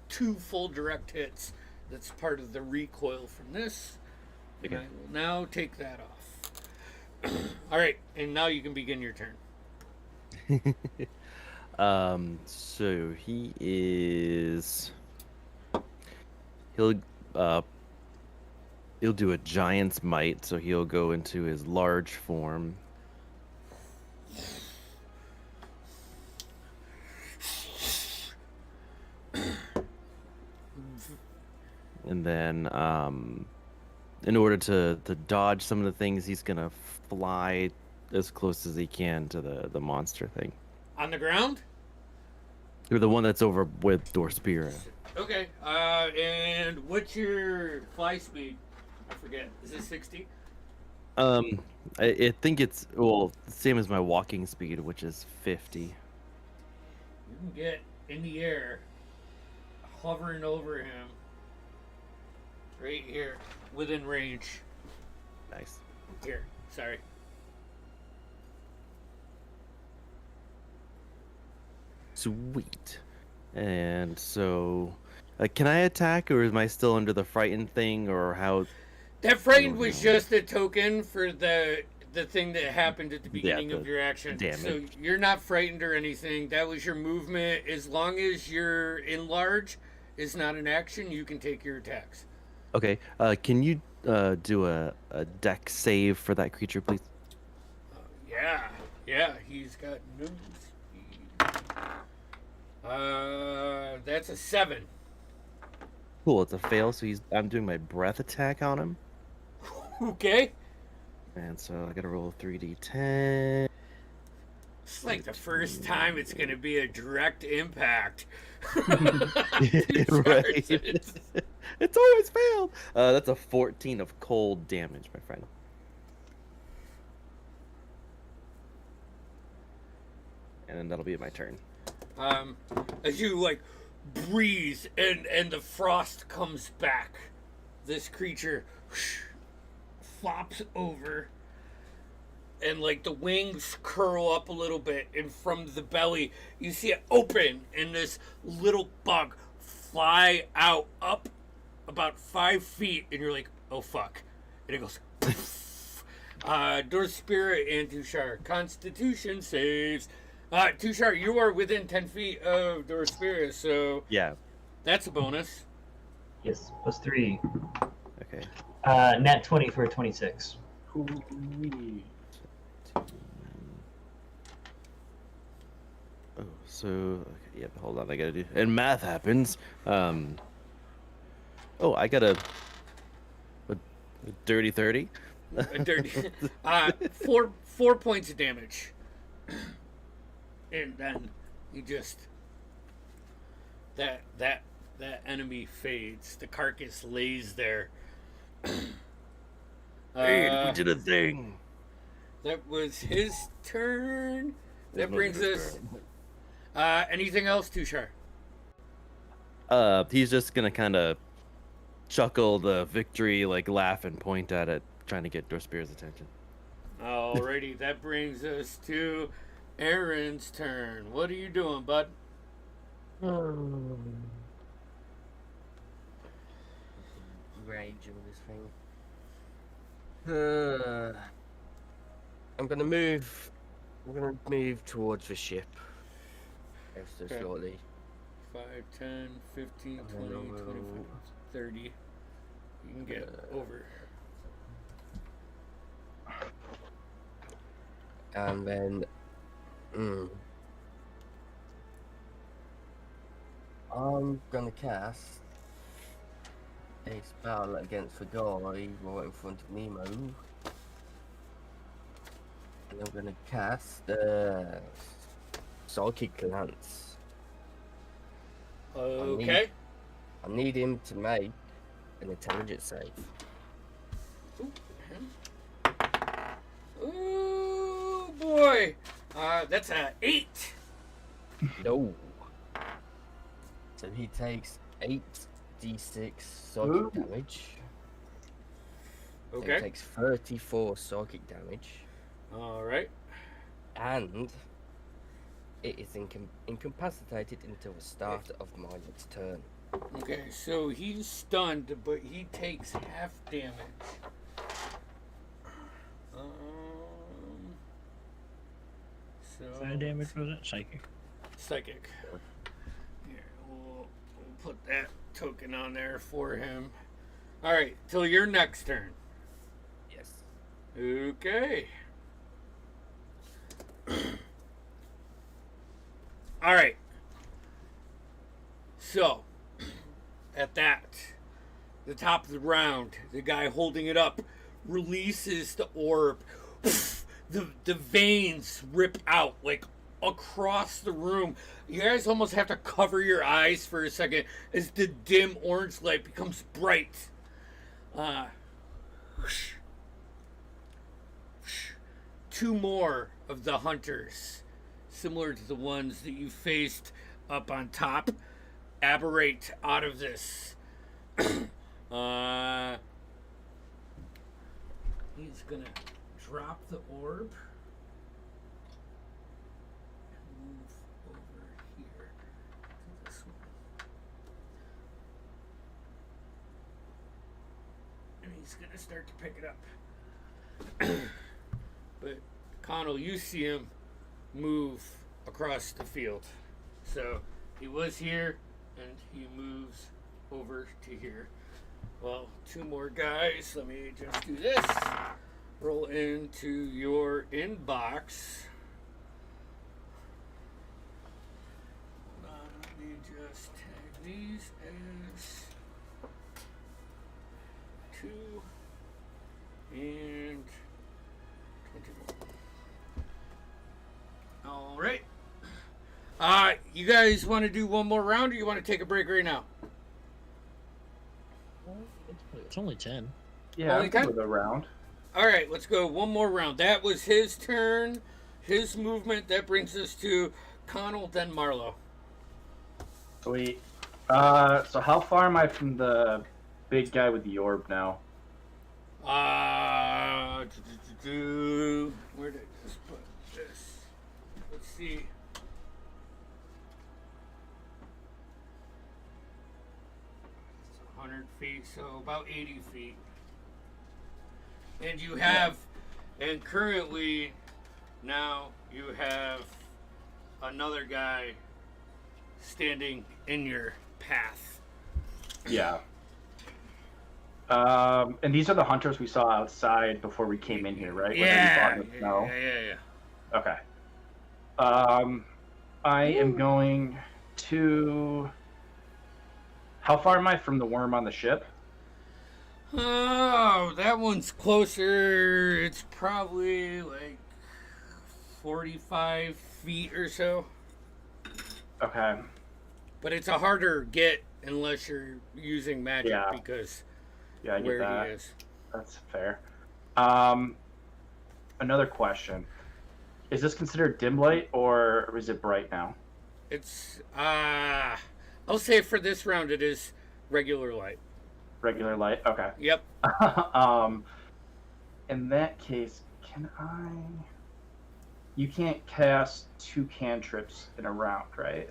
2 full direct hits. That's part of the recoil from this. Okay. I will now take that off. All right, and now you can begin your turn. So he'll do a giant's might, so he'll go into his large form. And then, in order to dodge some of the things, he's gonna fly as close as he can to the monster thing. On the ground? Or the one that's over with Dorspira. Okay. And what's your fly speed? I forget. Is it 60? I think it's same as my walking speed, which is 50. You can get in the air, hovering over him, right here, within range. Nice. Here, sorry. Sweet. And so, can I attack, or am I still under the frightened thing, or how? That frightened was just a token for the thing that happened at the beginning the of your action. damage. So you're not frightened or anything. That was your movement. As long as you're in large, is not an action, you can take your attacks. Okay. Can you do a deck save for that creature, please? Yeah. He's got no speed. That's a 7. Cool. It's a fail. So I'm doing my breath attack on him. Okay. And so I gotta roll 3d10. It's like the first time it's going to be a direct impact. Right. It's always failed. That's a 14 of cold damage, my friend. And then that'll be my turn. As you breathe, and the frost comes back. This creature flops over, and like the wings curl up a little bit, and from the belly you see it open, and this little bug fly out up about 5 feet, and you're like, oh fuck, and it goes. Door Spirit and Tushar. Constitution saves. Tushar, you are within 10 feet of Door Spirit, so Yeah. that's a bonus. Yes, +3. Okay. Nat 20 for 26. Oh, so okay, yep. Hold on, I gotta do. And math happens. Oh, I got a dirty 30. A dirty. 4 points of damage, and then you just that enemy fades. The carcass lays there. Hey, we did a thing. That was his turn. That brings us. Anything else, Tushar? He's just gonna kind of chuckle the victory, like laugh and point at it, trying to get Dorspier's attention. Alrighty, that brings us to Aaron's turn. What are you doing, bud? Rage of this thing. I'm gonna move. I'm gonna move towards the ship. Ever so Okay. shortly. 5, 10, 15, 20, 25, 30. You can get over. And then, I'm gonna cast a spell against the guy right in front of Nemo. And I'm gonna cast Psychic Glance. Okay. I need him to make an intelligence save. Ooh, boy. That's a 8. No. So he takes 8d6 psychic Ooh. damage. So he Okay. takes 34 psychic damage. Alright. And it is incapacitated until the start of my next turn. Okay, so he's stunned, but he takes half damage. So 5 damage was it? Psychic. psychic. Here, we'll put that token on there for him. Alright, till your next turn. Yes. Okay. Alright. So, at the top of the round, the guy holding it up releases the orb. The veins rip out like across the room. You guys almost have to cover your eyes for a second as the dim orange light becomes bright. Two more of the hunters, similar to the ones that you faced up on top, aberrate out of this. He's gonna drop the orb and move over here to this one. And he's gonna start to pick it up. But Connell, you see him move across the field. So he was here and he moves over to here. Well, two more guys. Let me just do this. Roll into your inbox. Hold on, let me just tag these as 2 and 21. All right. You guys want to do one more round, or you want to take a break right now? It's only 10. Yeah, Only I'm good 10? with a round. All right, let's go one more round. That was his turn, his movement. That brings us to Connell, then Marlowe. Sweet. So how far am I from the big guy with the orb now? Where did I just put this? Let's see. It's 100 feet, so about 80 feet. And you have, and currently, now you have another guy standing in your path. Yeah. And these are the hunters we saw outside before we came in here, right? When Yeah. we fought in the snow? Yeah. Okay. I am going to. How far am I from the worm on the ship? Oh, that one's closer. It's probably like 45 feet or so. Okay. But it's a harder get unless you're using magic Yeah. because Yeah, I get where that. he is. That's fair. Another question. Is this considered dim light or is it bright now? It's I'll say for this round it is regular light. Regular light? Okay. Yep. In that case, can I... You can't cast 2 cantrips in a round, right?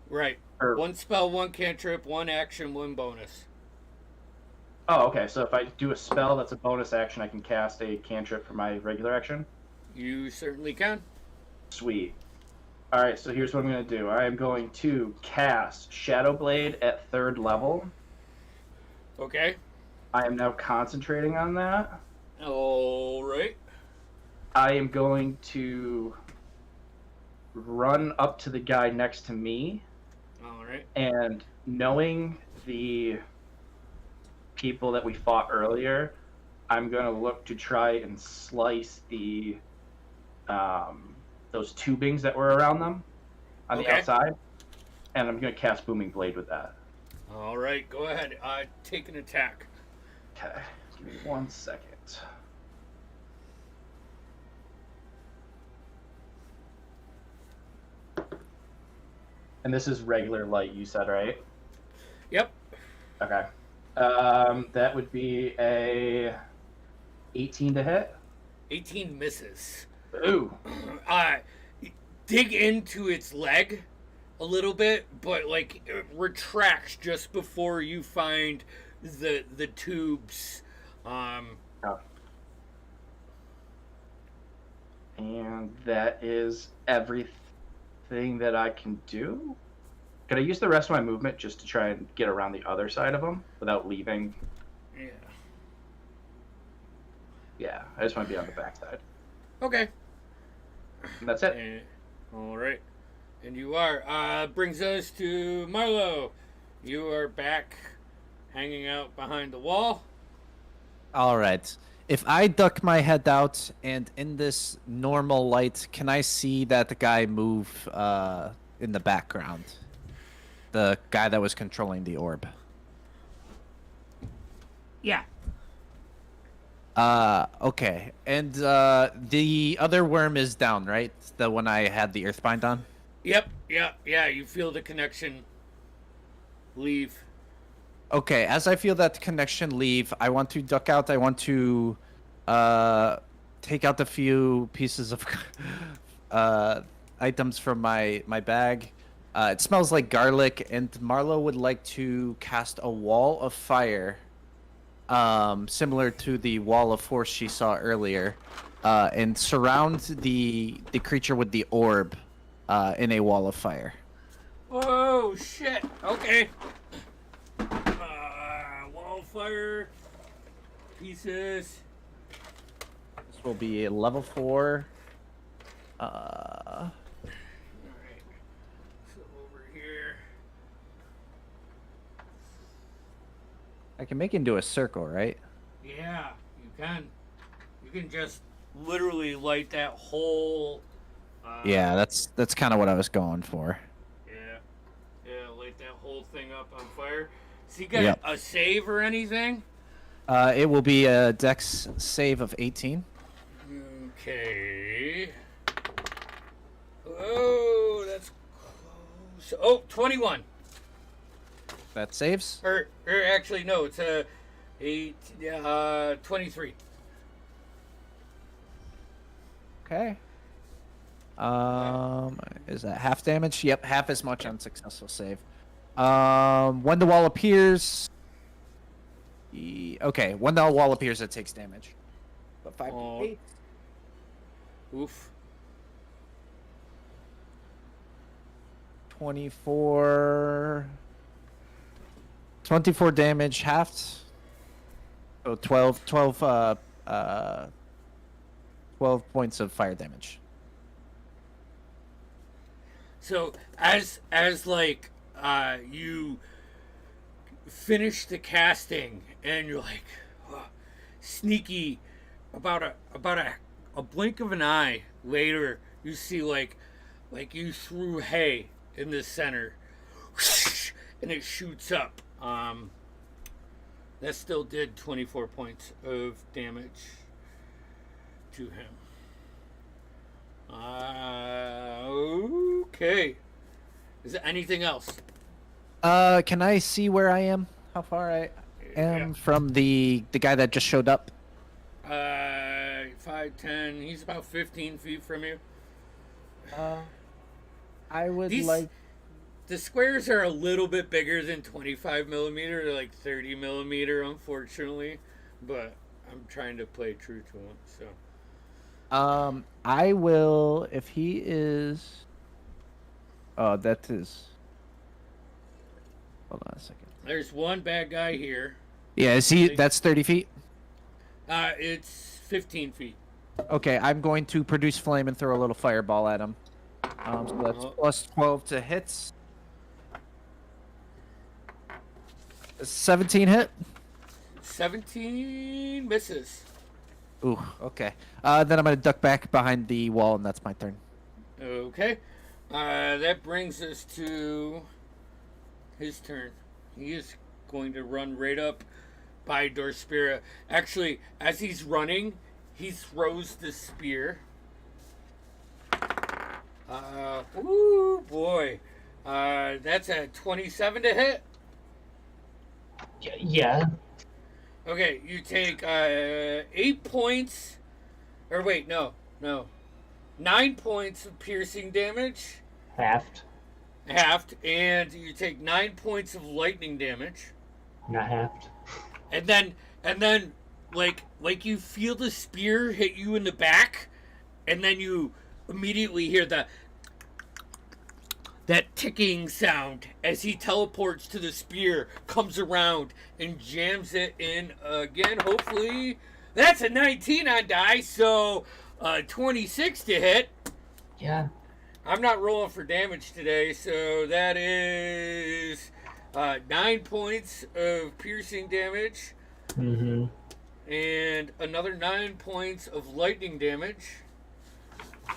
Right. Or... One spell, one cantrip, one action, one bonus. Oh, okay. So if I do a spell that's a bonus action, I can cast a cantrip for my regular action? You certainly can. Sweet. Alright, so here's what I'm going to do. I am going to cast Shadow Blade at 3rd level. Okay. I am now concentrating on that. Alright. I am going to run up to the guy next to me. Alright. And knowing the people that we fought earlier, I'm going to look to try and slice the those tubings that were around them on the outside. And I'm going to cast Booming Blade with that. Alright, go ahead. Take an attack. Okay, give me 1 second. And this is regular light, you said, right? Yep. Okay. That would be a 18 to hit. 18 misses. Ooh. Dig into its leg a little bit, but like it retracts just before you find the tubes. Oh. And that is everything that I can do. Could I use the rest of my movement just to try and get around the other side of them without leaving? Yeah. Yeah, I just want to be on the backside. Okay. And that's it. All right. And you are. Brings us to Marlo. You are back hanging out behind the wall. All right. If I duck my head out and in this normal light, can I see that guy move in the background? The guy that was controlling the orb. Yeah. Okay. And the other worm is down, right? The one I had the earthbind on? Yep. Yeah. You feel the connection leave. Okay, as I feel that connection leave, I want to duck out. I want to take out the few pieces of items from my bag. It smells like garlic, and Marlo would like to cast a wall of fire, similar to the wall of force she saw earlier, and surround the creature with the orb in a wall of fire. Oh shit! Okay. Wallfire pieces. This will be a level 4. Alright. So over here. I can make it into a circle, right? Yeah, you can. You can just literally light that whole. Yeah, that's kind of what I was going for. Yeah, light that whole thing up on fire. So you got a save or anything? It will be a dex save of 18. Okay. Oh, that's close. Oh, 21. That saves. Or actually, no, it's a 23. Okay. Is that half damage? Yep, half as much on successful save. When the wall appears. Okay, when the wall appears, it takes damage. But 5d8. Oof. 24 damage halved. So 12 points of fire damage. So as like you finish the casting and you're like sneaky, about a blink of an eye later, you see like you threw hay in the center and it shoots up. That still did 24 points of damage to him. Okay. Is there anything else? Can I see where I am? How far I am from the guy that just showed up? 5, 10. He's about 15 feet from you. I would These- like. The squares are a little bit bigger than 25 millimeter. They're like 30 millimeter, unfortunately. But I'm trying to play true to him. So. I will if he is. Oh, that is. Hold on a second. There's one bad guy here. Yeah, is he? That's 30 feet. It's 15 feet. Okay, I'm going to produce flame and throw a little fireball at him. So that's plus 12 to hits. 17 hit. 17 misses. Ooh, okay. Then I'm gonna duck back behind the wall, and that's my turn. Okay. That brings us to his turn. He is going to run right up by Dorspira. Actually, as he's running, he throws the spear. Ooh, boy. That's a 27 to hit. Yeah. Okay, you take 8 points. Or wait, no. 9 points of piercing damage. Halved. And you take 9 points of lightning damage. Not halved. And then like you feel the spear hit you in the back, and then you immediately hear that ticking sound as he teleports to the spear, comes around and jams it in again. Hopefully that's a 19 on die, so 26 to hit. Yeah. I'm not rolling for damage today, so that is 9 points of piercing damage. Mm-hmm. And another 9 points of lightning damage.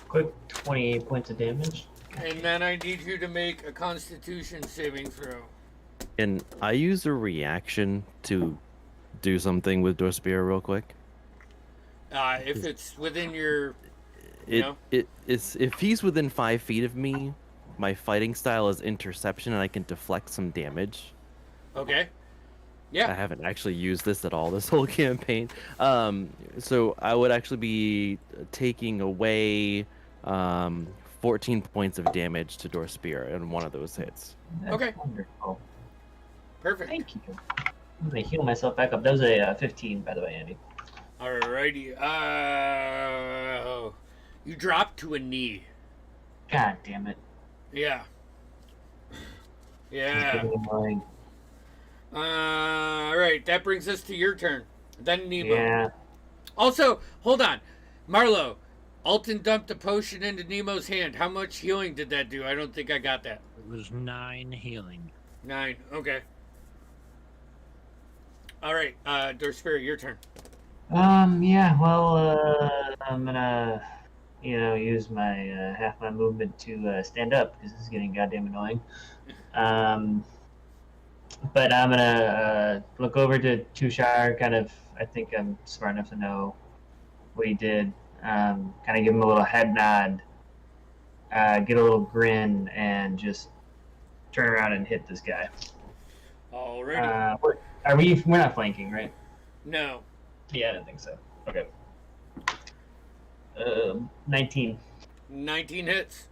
Quick 28 points of damage. And then I need you to make a Constitution saving throw. Can I use a reaction to do something with Dorspira real quick? If it's within your... If he's within 5 feet of me, my fighting style is interception and I can deflect some damage. Okay. Yeah. I haven't actually used this at all this whole campaign. So I would actually be taking away 14 points of damage to Dorspira in one of those hits. That's Okay. Wonderful. Perfect. Thank you. I'm gonna heal myself back up. That was a 15, by the way, Andy. Alrighty. You drop to a knee. God damn it. Yeah. It's Yeah. getting annoying. Alright, that brings us to your turn. Then Nemo. Yeah. Also, hold on. Marlo, Alton dumped a potion into Nemo's hand. How much healing did that do? I don't think I got that. It was 9 healing. 9. Okay. Alright, Dorspira, your turn. Yeah, well, I'm gonna, use my, half my movement to, stand up, because this is getting goddamn annoying. But I'm gonna, look over to Tushar, I think I'm smart enough to know what he did. Kind of give him a little head nod, get a little grin, and just turn around and hit this guy. Alrighty. Are we? We're not flanking, right? No. Yeah, I didn't think so. Okay. 19. 19 hits.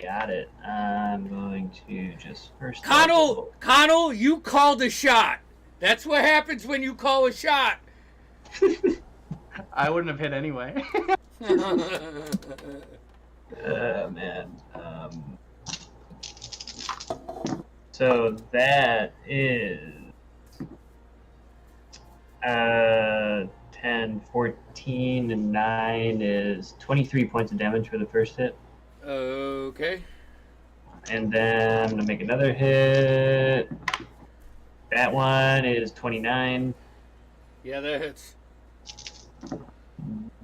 Got it. I'm going to just first. Connell, you called a shot. That's what happens when you call a shot. I wouldn't have hit anyway. Man. So that is 10, 14, and 9 is 23 points of damage for the first hit. Okay. And then I'm going to make another hit. That one is 29. Yeah, that hits.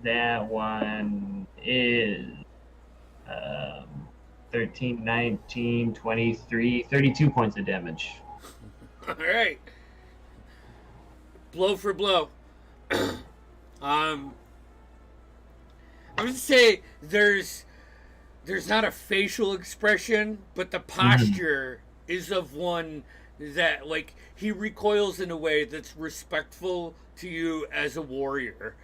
That one is 13, 19, 23, 32 points of damage. All right. Blow for blow. I'm gonna say there's not a facial expression, but the posture is of one that, like, he recoils in a way that's respectful to you as a warrior,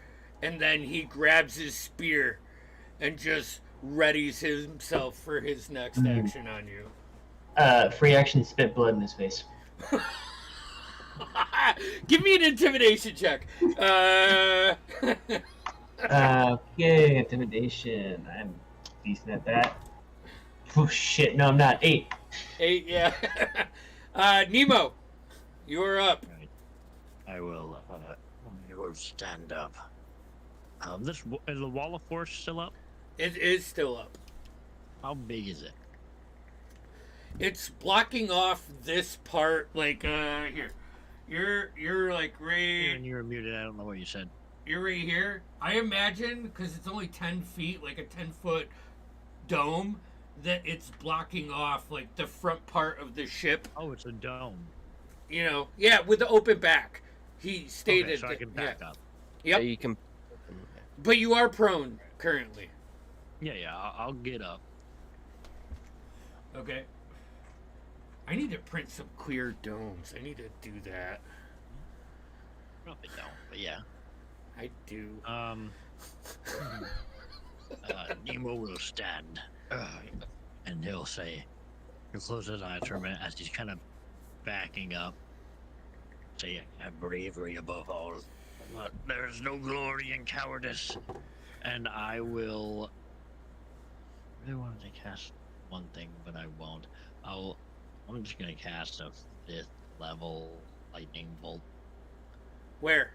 and then he grabs his spear and just readies himself for his next action on you. Free action, spit blood in his face. Give me an intimidation check. Okay, intimidation. I'm decent at that. Oh shit! No, I'm not. 8. 8, yeah. Nemo, you're up. Right. I will stand up. Is the wall of force still up? It is still up. How big is it? It's blocking off this part, like, here. You're like right. When you were muted, I don't know what you said. You're right here. I imagine, because it's only 10 feet, like a 10-foot dome, that it's blocking off, like, the front part of the ship. Oh, it's a dome. You know, yeah, with the open back. He stated. Okay, so I can back up. Yep. So you can. But you are prone currently. Yeah, I'll get up. Okay. I need to print some clear domes. I need to do that. Probably don't, but yeah. I do. Nemo will stand, and he'll say, he'll close his eyes for a minute as he's kind of backing up. Say, have bravery above all, but there's no glory in cowardice. And I will. I really wanted to cast one thing, but I won't. I'm just gonna cast a 5th level lightning bolt Where?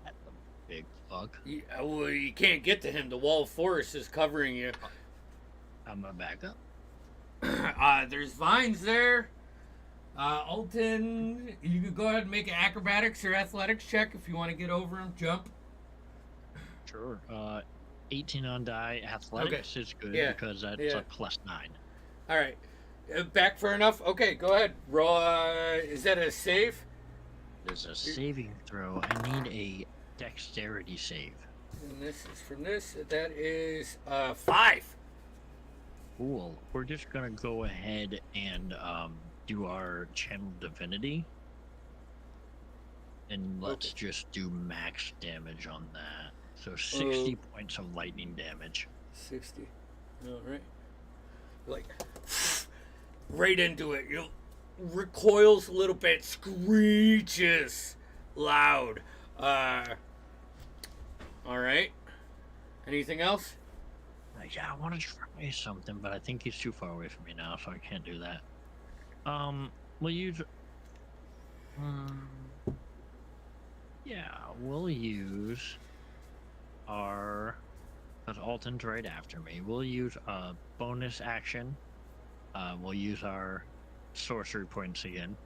at the big fuck. Well, you can't get to him. The wall of forest is covering you. I'm gonna back up. There's vines there. Alton, you could go ahead and make an acrobatics or athletics check if you want to get over him. Jump. Sure. 18 on die. Athletics is good because that's a +9. All right. Back for enough? Okay, go ahead. Roll. Is that a save? There's a saving throw. I need a dexterity save. And this is from this. That is 5. Cool. We're just gonna go ahead and do our channel divinity. And let's just do max damage on that. So 60 points of lightning damage. 60. All right. Like, right into it. You recoils a little bit, screeches loud. All right. Anything else? Yeah, I want to try something, but I think he's too far away from me now, so I can't do that. We'll use. Yeah, we'll use our. Because Alton's right after me. We'll use a bonus action. We'll use our sorcery points again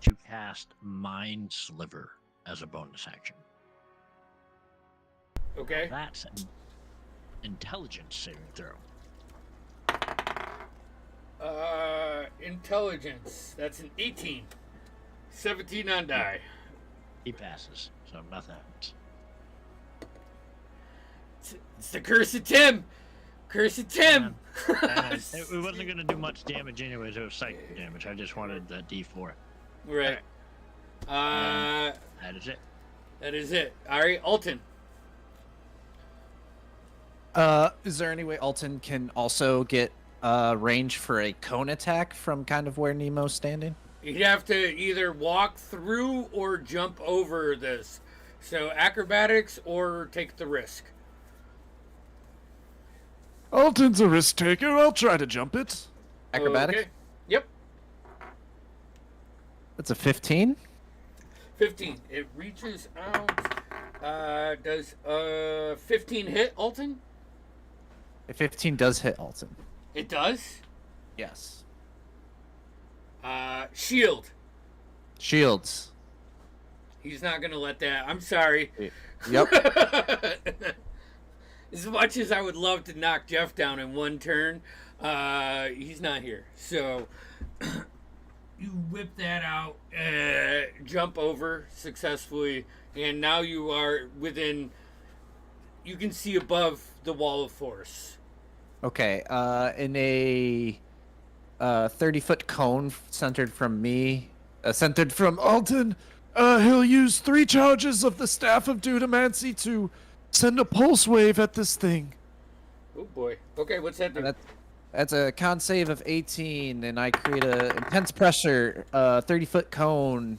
to cast Mind Sliver as a bonus action. Okay. That's an intelligence saving throw. Intelligence. That's an 18. 17 on die. He passes, so nothing happens. It's the curse of Tim. Curse of Tim. It wasn't going to do much damage anyways. It was psychic damage. I just wanted the D4. Right. That is it. That is it. All right, Alton. Is there any way Alton can also get range for a cone attack from kind of where Nemo's standing? You'd have to either walk through or jump over this. So acrobatics or take the risk. Alton's a risk taker. I'll try to jump it. Acrobatics? Okay. Yep. That's a 15. 15. It reaches out. Does 15 hit, Alton? A 15 does hit Alton. It does? Yes. Shield. Shields. He's not going to let that. I'm sorry. Yep. As much as I would love to knock Jeff down in one turn, he's not here. So you whip that out, jump over successfully, and now you are within. You can see above the wall of force. Okay. In a 30-foot cone centered from me, centered from Alton, he'll use 3 charges of the Staff of Dudamancy to send a pulse wave at this thing. Oh boy. Okay, what's that do? That's a con save of 18, and I create a intense pressure 30-foot cone.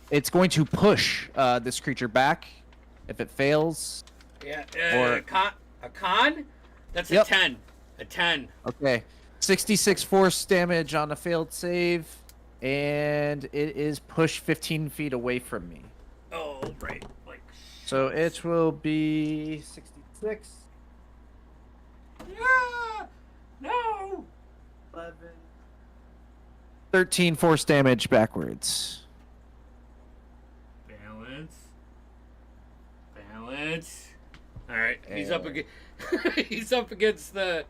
It's going to push this creature back if it fails. Yeah. Or- A con? That's Yep. a 10. A 10. Okay. 66 force damage on a failed save, and it is pushed 15 feet away from me. Oh, right. Like. So it will be 66. Yeah! No! 11. 13 force damage backwards. Balance. Balance. All right, he's up against. He's up against the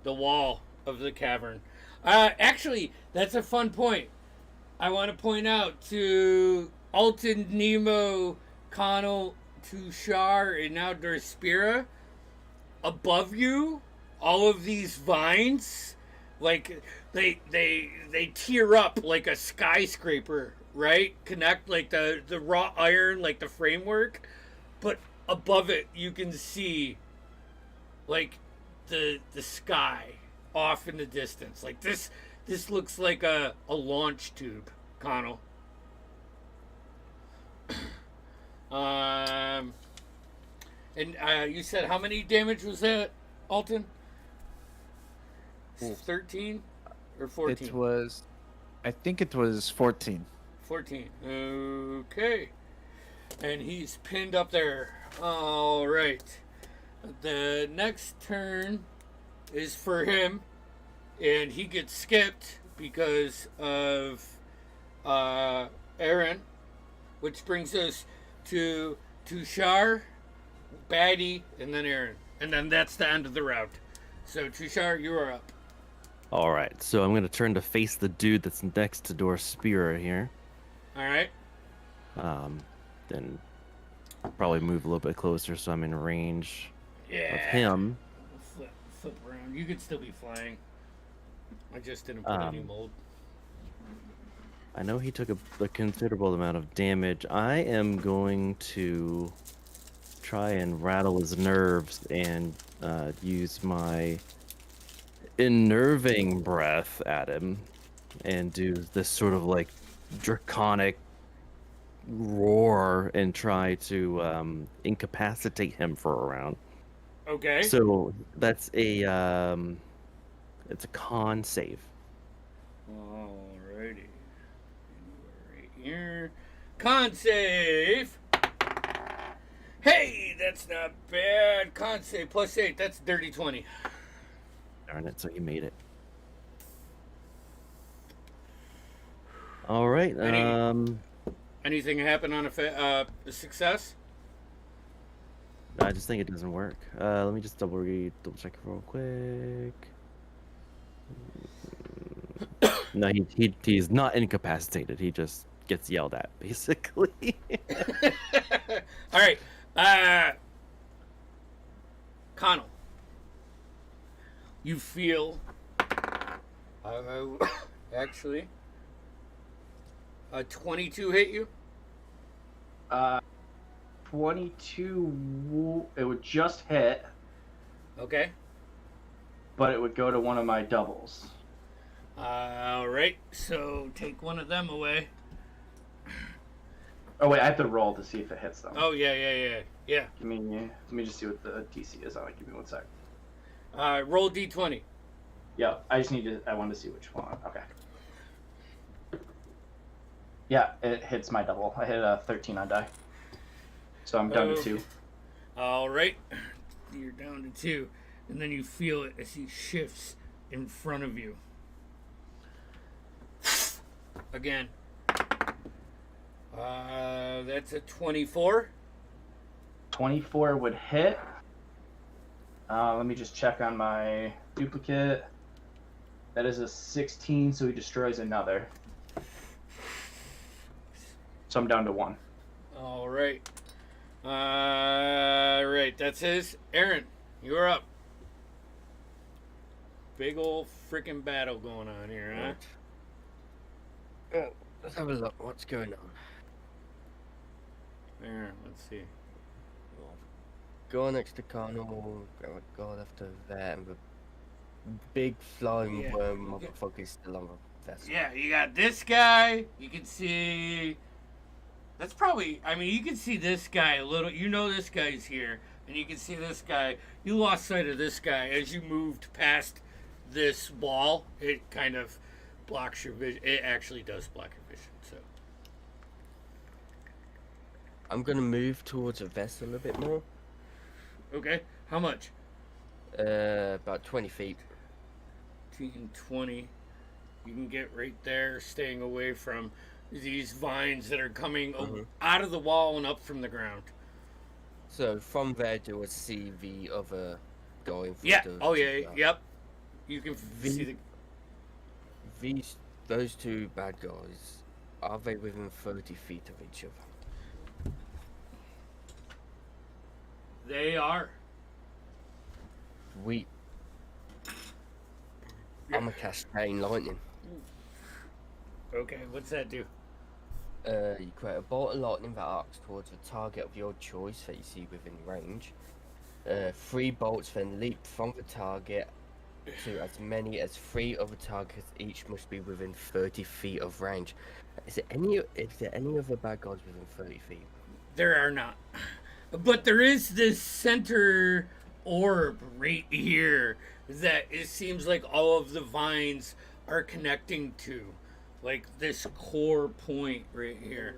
wall of the cavern. Actually, that's a fun point. I want to point out to Alton, Nemo, Connell, Tushar, and now Dorspira. Above you, all of these vines, like they tear up like a skyscraper, right? Connect like the raw iron, like the framework, but above it you can see like the sky off in the distance. Like this looks like a launch tube, Connell. And you said how many damage was that, Alton? 13 or 14? It was, I think it was 14. 14. Okay. And he's pinned up there. All right. The next turn is for him, and he gets skipped because of Aaron, which brings us to Tushar, Batty, and then Aaron. And then that's the end of the round. So, Tushar, you are up. All right, so I'm gonna turn to face the dude that's next to Dorspira here. All right. Then probably move a little bit closer so I'm in range Yeah. of him. Flip around. You could still be flying. I just didn't put any mold. I know he took a considerable amount of damage. I am going to try and rattle his nerves and use my unnerving breath at him and do this sort of like draconic roar and try to incapacitate him for a round. Okay. So that's a it's a con save. Alrighty. Right here. Con save. Hey, that's not bad. Con save +8. That's dirty 20. Darn it! So he made it. All right. Anything happen on a success? I just think it doesn't work. Let me just double check it real quick. No, he's not incapacitated. He just gets yelled at, basically. All right. Connell. You feel. Actually, a 22 hit you? 22. It would just hit, Okay. but it would go to one of my doubles. All right. So take one of them away. Oh wait, I have to roll to see if it hits them. Oh yeah. Let me just see what the DC is on it. Give me 1 sec. Roll d20. Yeah, I wanted to see which one. Okay. Yeah, it hits my double. I hit a 13 on die. So I'm down to 2. All right. You're down to 2. And then you feel it as he shifts in front of you. Again. That's a 24. 24 would hit. Let me just check on my duplicate. That is a 16, so he destroys another. So I'm down to 1. All right. Right, that's his. Aaron, you're up. Big old freaking battle going on here, huh? Let's have a look. What's going on? There, let's see. Go next to Carnal. Go after that, and the big flying Yeah, worm you get- motherfucker is still on the vessel. Yeah, you got this guy. You can see. That's probably. I mean, you can see this guy a little. You know this guy's here, and you can see this guy. You lost sight of this guy as you moved past this wall. It kind of blocks your vision. It actually does block your vision. So. I'm gonna move towards the vessel a bit more. Okay. How much? About 20 feet. 20. You can get right there, staying away from these vines that are coming out of the wall and up from the ground. So from there, do I see the other going? For Yeah. the, Oh yeah. Yep. You can see the. Those two bad guys. Are they within 30 feet of each other? They are. I'm gonna cast Chain Lightning. Okay. What's that do? You create a bolt of lightning that arcs towards a target of your choice that you see within range. 3 bolts then leap from the target to as many as 3 other targets. Each must be within 30 feet of range. Is there any other bad guys within 30 feet? There are not. But there is this center orb right here that it seems like all of the vines are connecting to. Like this core point right here.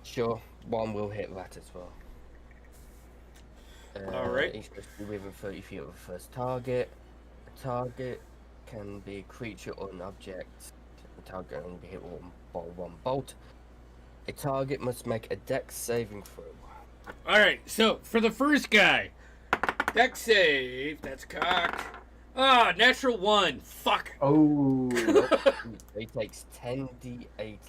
Sure, one will hit that as well. Alright. Each must be within 30 feet of the first target. A target can be a creature or an object. The target can only be hit by 1 bolt. A target must make a dex saving throw. Alright, so for the first guy, dex save, that's cocked. Ah, natural 1. Fuck. Oh. He takes 10d8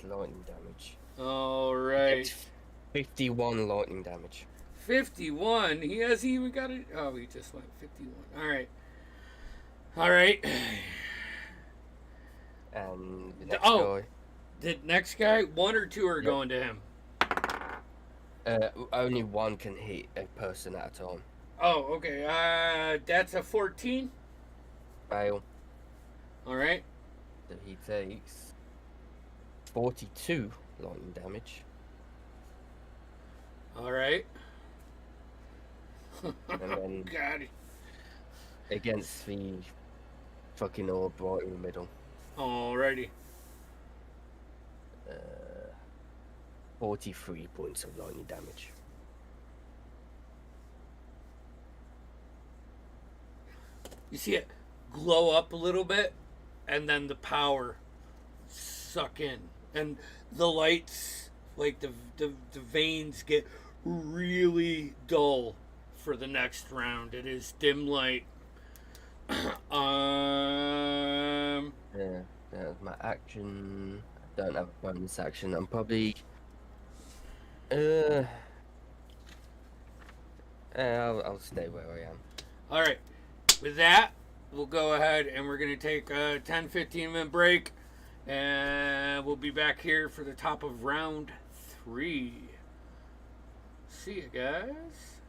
lightning damage. Alright. Takes 51 lightning damage. 51. He hasn't even got it. Oh, he just went 51. Alright. Alright. And the next Oh. The next guy, 1 or 2 are going to him. guy, only one can hit a person at a time. Oh, okay. That's a 14. Fail. Alright. So he takes 42 lightning damage. Alright. And then God. against the fucking orb right in the middle. Alrighty. 43 points of lightning damage. You see it glow up a little bit, and then the power suck in, and the lights, like the veins, get really dull for the next round. It is dim light. Yeah, that's my action. I don't have a bonus action. I'm probably. I'll stay where I am. All right. With that, we'll go ahead and we're going to take a 10-15 minute break. And we'll be back here for the top of round 3. See you guys.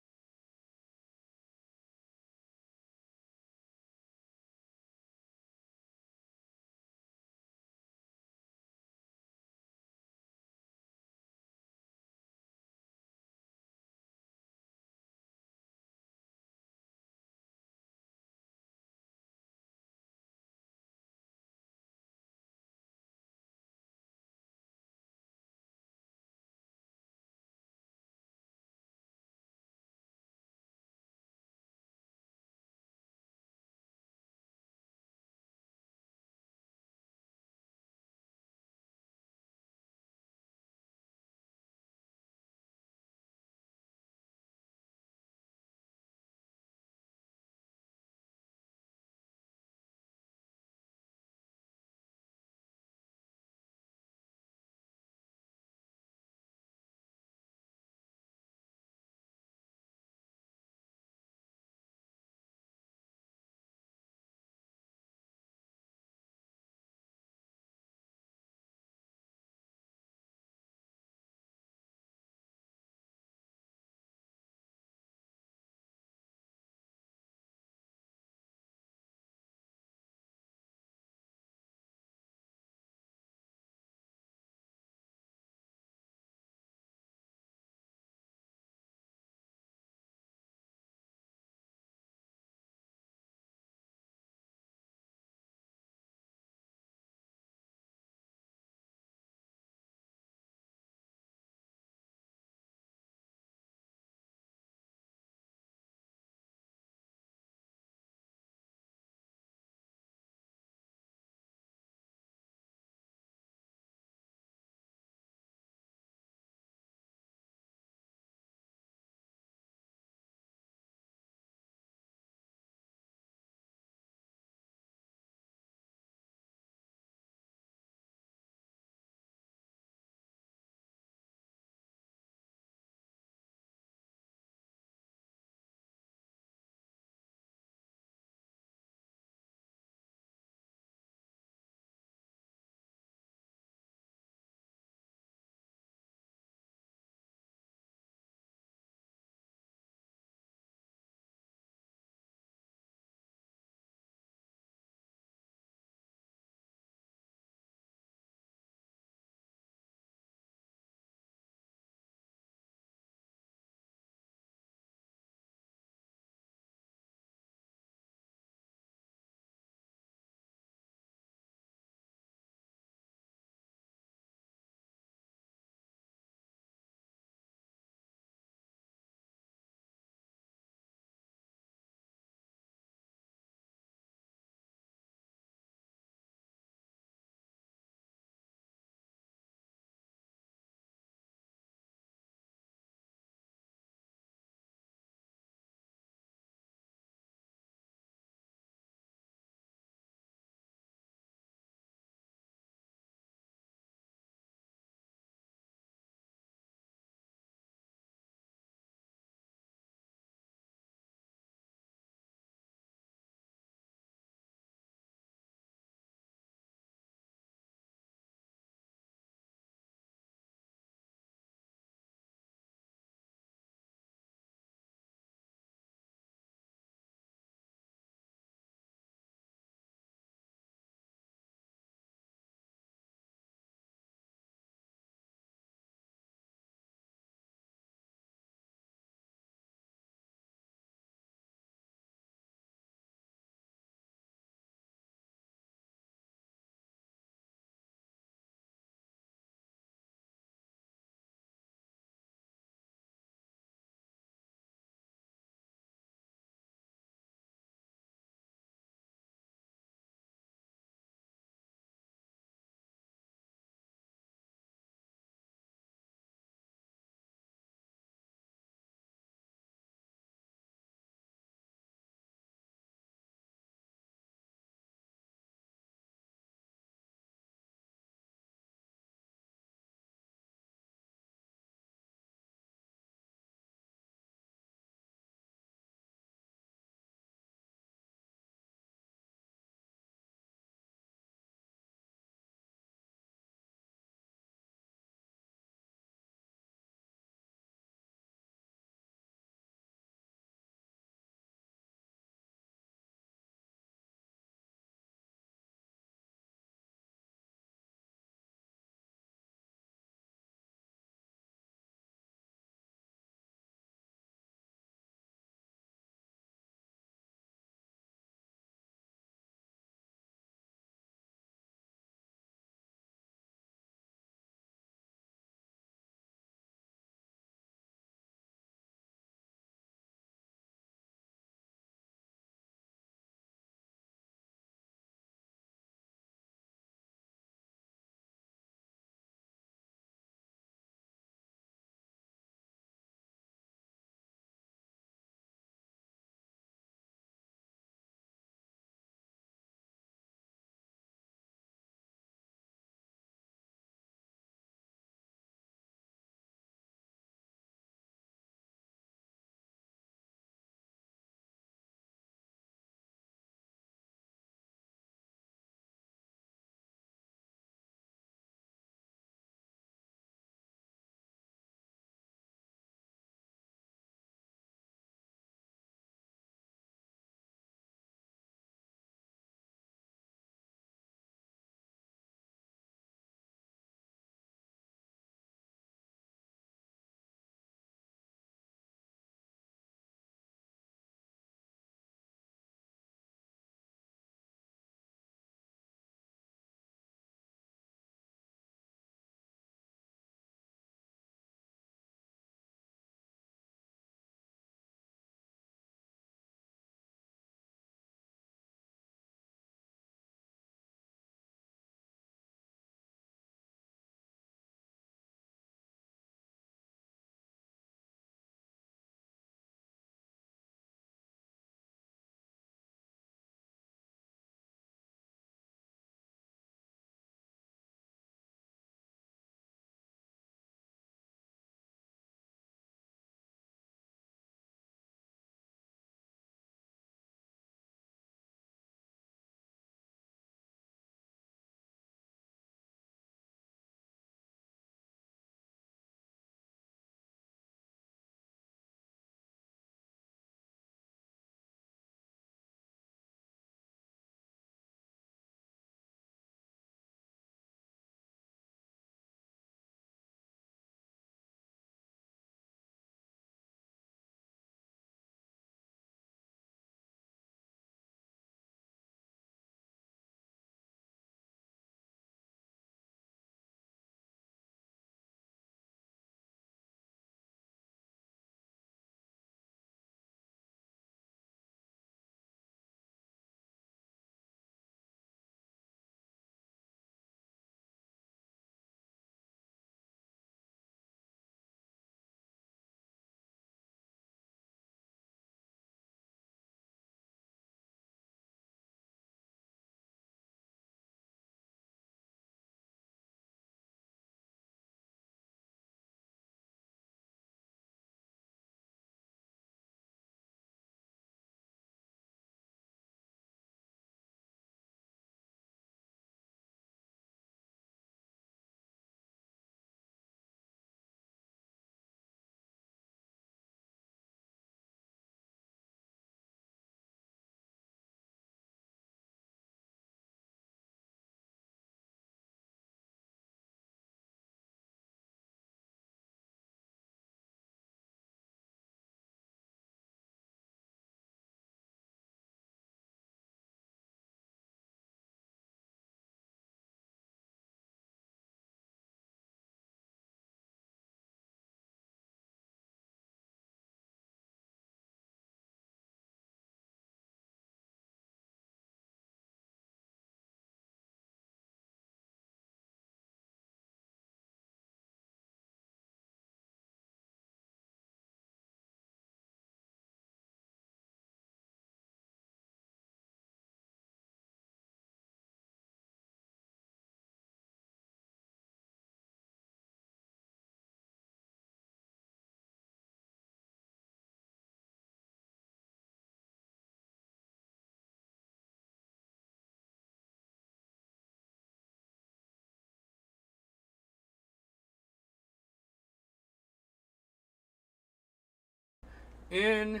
in,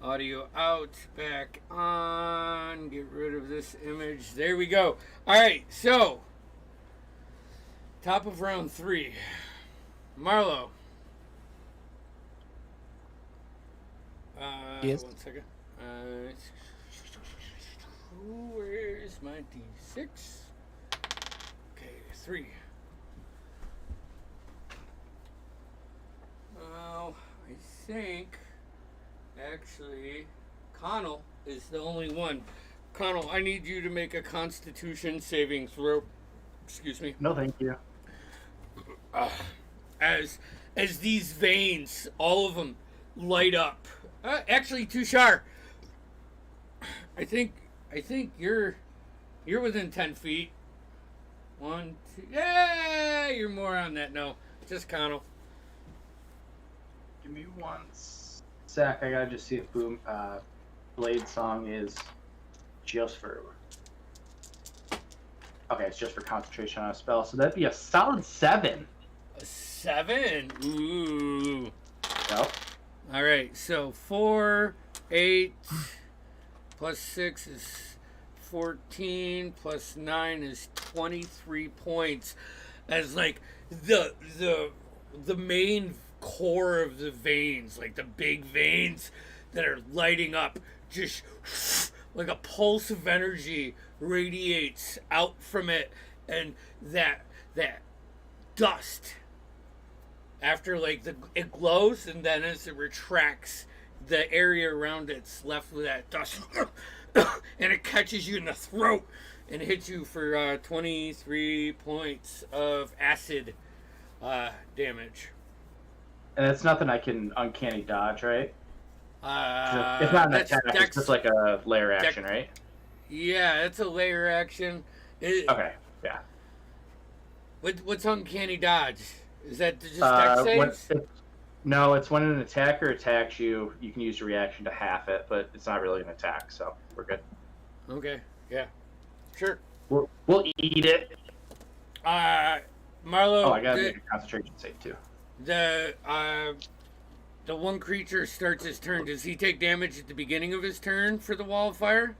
audio out, back on, get rid of this image. There we go. All right, so top of round 3. Marlo. Yes. 1 second. Where's my D6? Okay, 3. Well, I think actually Connell is the only one. Connell, I need you to make a Constitution saving throw. Excuse me. No, thank you. As these veins, all of them light up. Actually, Tushar, I think you're within 10 feet. 1, 2. Yeah, you're more on that. No, just Connell. Give me 1 sec. I gotta just see if Blade Song is just for. Okay, it's just for concentration on a spell, so that'd be a solid 7. A 7? Ooh. Yep. All right, so 4, 8, plus 6 is 14, plus 9 is 23 points. As like the main core of the veins, like the big veins that are lighting up, just like a pulse of energy radiates out from it, and that dust. After like it glows, and then as it retracts, the area around it's left with that dust, and it catches you in the throat and hits you for 23 points of acid damage. And it's nothing I can uncanny dodge, right? It's not an That's attack. It's just like a layer action, right? Yeah, it's a layer action. Okay. Yeah. What's uncanny dodge? Is that just dex saves? No, it's when an attacker attacks you, you can use your reaction to half it, but it's not really an attack, so we're good. Okay, yeah, sure. We'll eat it. Marlo. Oh, I gotta make a concentration save too. The one creature starts his turn. Does he take damage at the beginning of his turn for the wall of fire?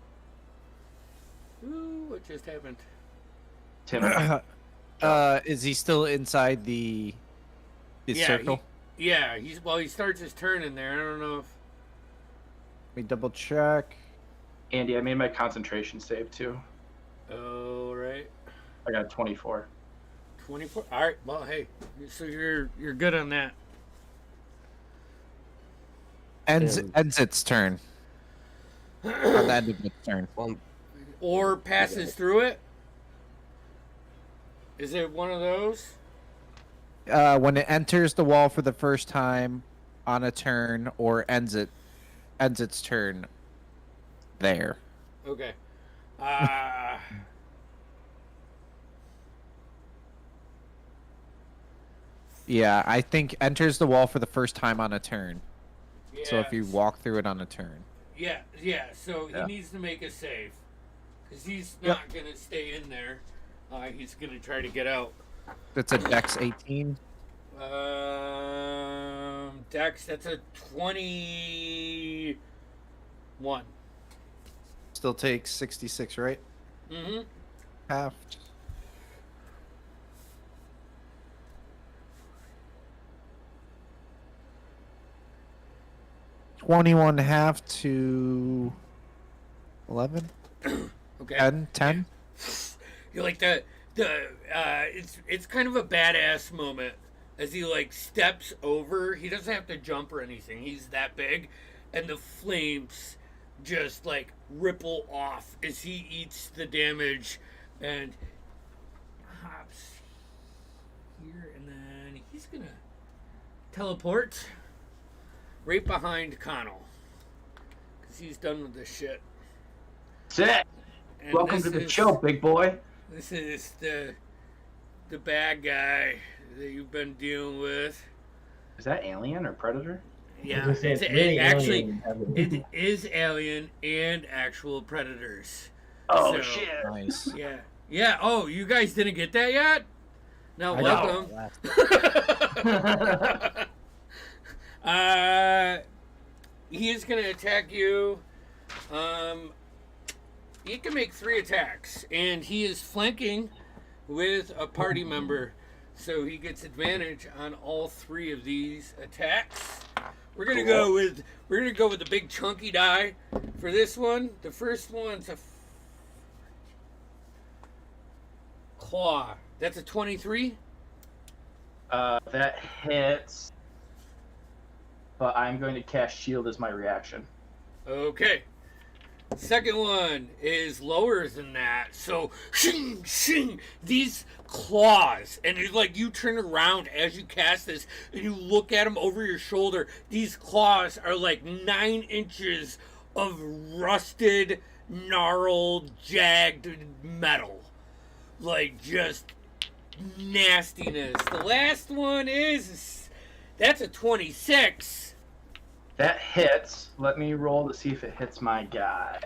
Ooh, what just happened? Tim. Is he still inside the circle? He starts his turn in there. I don't know if. Let me double check. Andy, I made my concentration save too. Oh, right. I got 24. 24. All right. Well, hey, so you're good on that. Ends its turn. On the end of its turn. Or passes through it. Is it one of those? When it enters the wall for the first time on a turn, or ends its turn there. Okay. Yeah, I think enters the wall for the first time on a turn. Yeah. So if you walk through it on a turn. Yeah. So he needs to make a save, because he's Yep. not gonna stay in there. He's gonna try to get out. That's a Dex 18. Dex, that's a 21. Still takes 66, right? Mm-hmm. Half. $21.5 to 11. Okay. 10. You're like it's kind of a badass moment as he like steps over. He doesn't have to jump or anything. He's that big, and the flames just like ripple off as he eats the damage and hops here, and then he's gonna teleport right behind Connell because he's done with this shit. Sit. And Welcome to the show, big boy. This is the bad guy that you've been dealing with. Is that Alien or Predator? Yeah, was gonna say, it's really actually alien. it is Alien and actual predators. Oh So, shit! Nice. Yeah. Oh, you guys didn't get that yet? No, I welcome. he is going to attack you. He can make 3 attacks, and he is flanking with a party member, so he gets advantage on all 3 of these attacks. We're gonna go with the big chunky die for this one. The first one's a claw. That's a 23. That hits, but I'm going to cast shield as my reaction. Okay. Second one is lower than that. So, shing, shing, these claws. And it's like you turn around as you cast this and you look at them over your shoulder. These claws are like 9 inches of rusted, gnarled, jagged metal. Like just nastiness. The last one that's a 26. That hits. Let me roll to see if it hits my guy.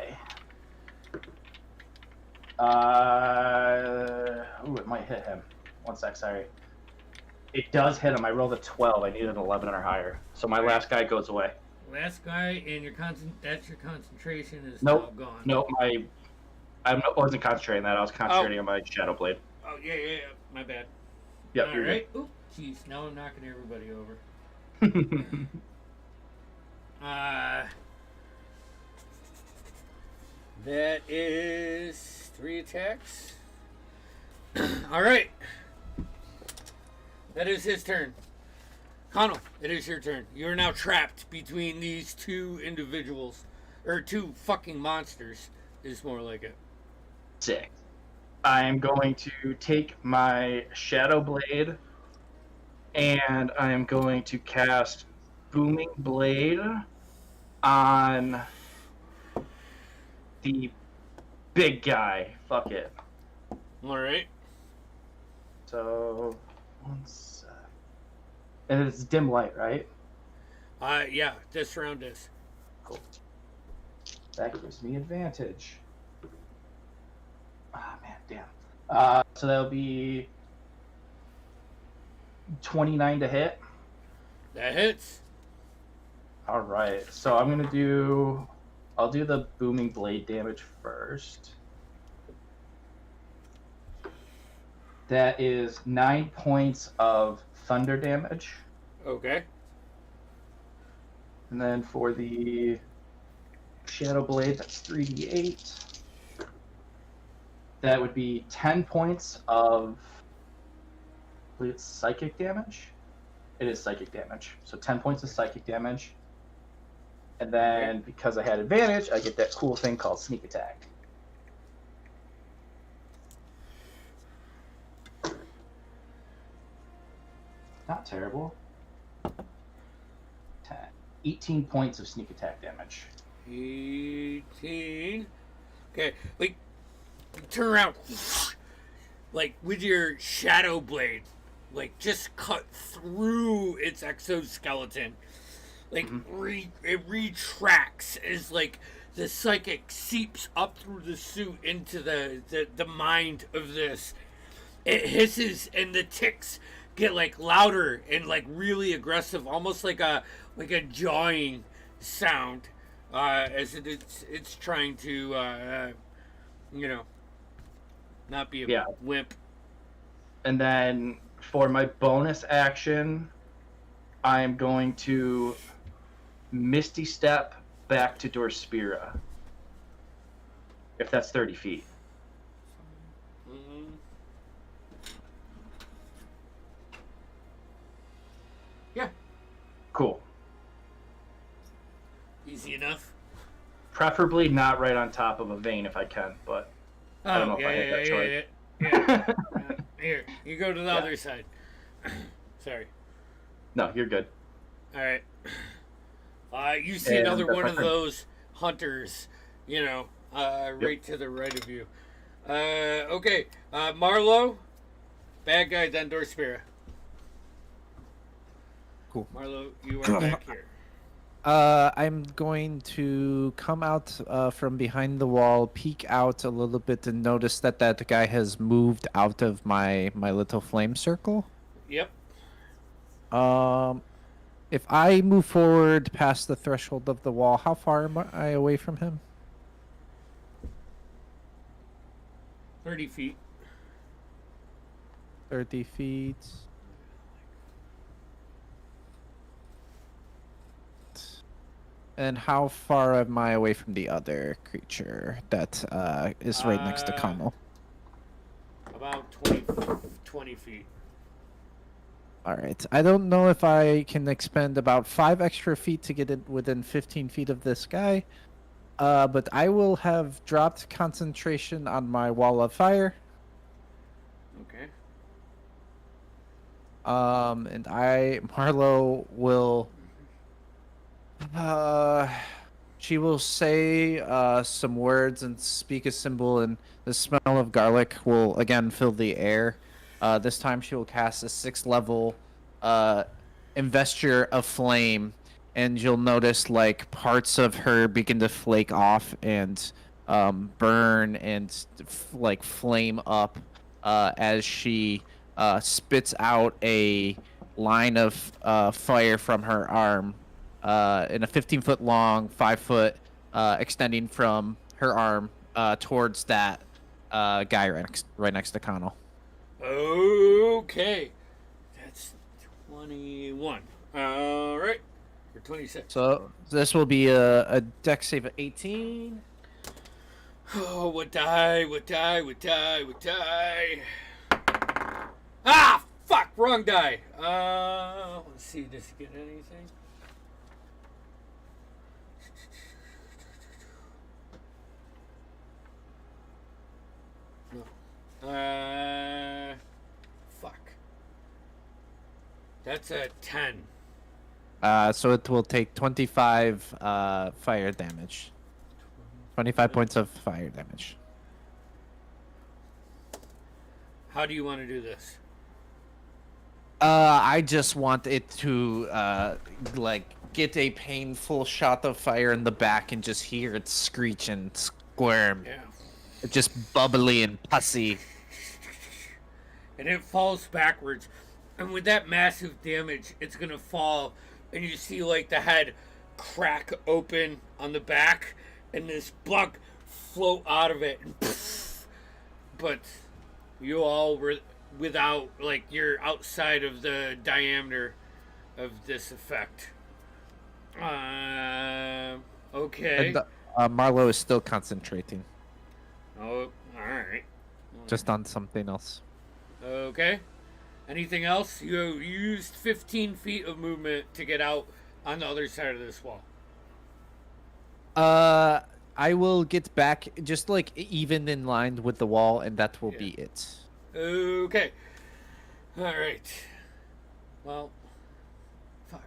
It might hit him. 1 sec, sorry. It does hit him. I rolled a 12. I needed an 11 or higher. So my last guy goes away. Last guy, and that's your concentration is Nope. now gone. Nope. I wasn't concentrating on that. I was concentrating on my Shadow Blade. Oh, yeah. My bad. Yep, All you're right. Oop, jeez. Now I'm knocking everybody over. good. That is 3 attacks. All right. That is his turn. Connell, it is your turn. You are now trapped between these 2 individuals. Or 2 fucking monsters, is more like it. Sick. I am going to take my Shadow Blade and I am going to cast Booming Blade on the big guy. Fuck it. All right. So, 1 sec. And it's dim light, right? Yeah, this round is. Cool. That gives me advantage. Ah, man, damn. So that'll be 29 to hit. That hits. All right. So I'll do the booming blade damage first. That is 9 points of thunder damage. Okay. And then for the Shadow Blade, that's 3d8. That would be 10 points of, I believe it's psychic damage. It is psychic damage. So 10 points of psychic damage. And then because I had advantage, I get that cool thing called sneak attack. Not terrible. 18 points of sneak attack damage. 18. Okay, like, turn around. Like, with your Shadow Blade. Like, just cut through its exoskeleton. Like, it retracts as, like, the psychic seeps up through the suit into the mind of this. It hisses, and the ticks get, like, louder and, like, really aggressive. Almost like a jawing sound. As it's trying to, not be a wimp. And then for my bonus action, I am going to Misty Step back to Dorspira. If that's 30 feet. Yeah. Cool. Easy enough. Preferably not right on top of a vein if I can, but I don't know if I make that choice. Yeah. Here, you go to the other side. Sorry. No, you're good. All right. You see another one of those hunters, right to the right of you. Okay, Marlo, bad guy, then Dorspira. Cool. Marlo, you are back here. I'm going to come out from behind the wall, peek out a little bit, and notice that guy has moved out of my little flame circle. Yep. If I move forward past the threshold of the wall, how far am I away from him? 30 feet. 30 feet. And how far am I away from the other creature that is right next to Connell? About 20 feet. All right. I don't know if I can expend about 5 extra feet to get it within 15 feet of this guy. But I will have dropped concentration on my wall of fire. Okay. And Marlo will, she will say some words and speak a symbol, and the smell of garlic will again fill the air. This time she will cast a 6th level, investure of flame, and you'll notice like parts of her begin to flake off and burn and like flame up as she spits out a line of fire from her arm in a 15-foot long, 5-foot extending from her arm towards that guy right next to Connell. Okay. That's 21. All right. Or 26. So this will be a dex save of 18. Oh, what die? Ah, fuck, wrong die. Let's see, does he get anything? No. Fuck. That's a 10. So it will take 25 fire damage. 25 points of fire damage. How do you want to do this? I just want it to like get a painful shot of fire in the back and just hear it screech and squirm. Yeah. It's just bubbly and pussy. And it falls backwards. And with that massive damage, it's going to fall. And you see, like, the head crack open on the back. And this blood float out of it. And poof, but you all were without, like, you're outside of the diameter of this effect. Okay. And Marlo is still concentrating. Oh, alright. Just on something else. Okay. Anything else? You used 15 feet of movement to get out on the other side of this wall. I will get back just like even in line with the wall, and that will be it. Okay. Alright. Well, fuck.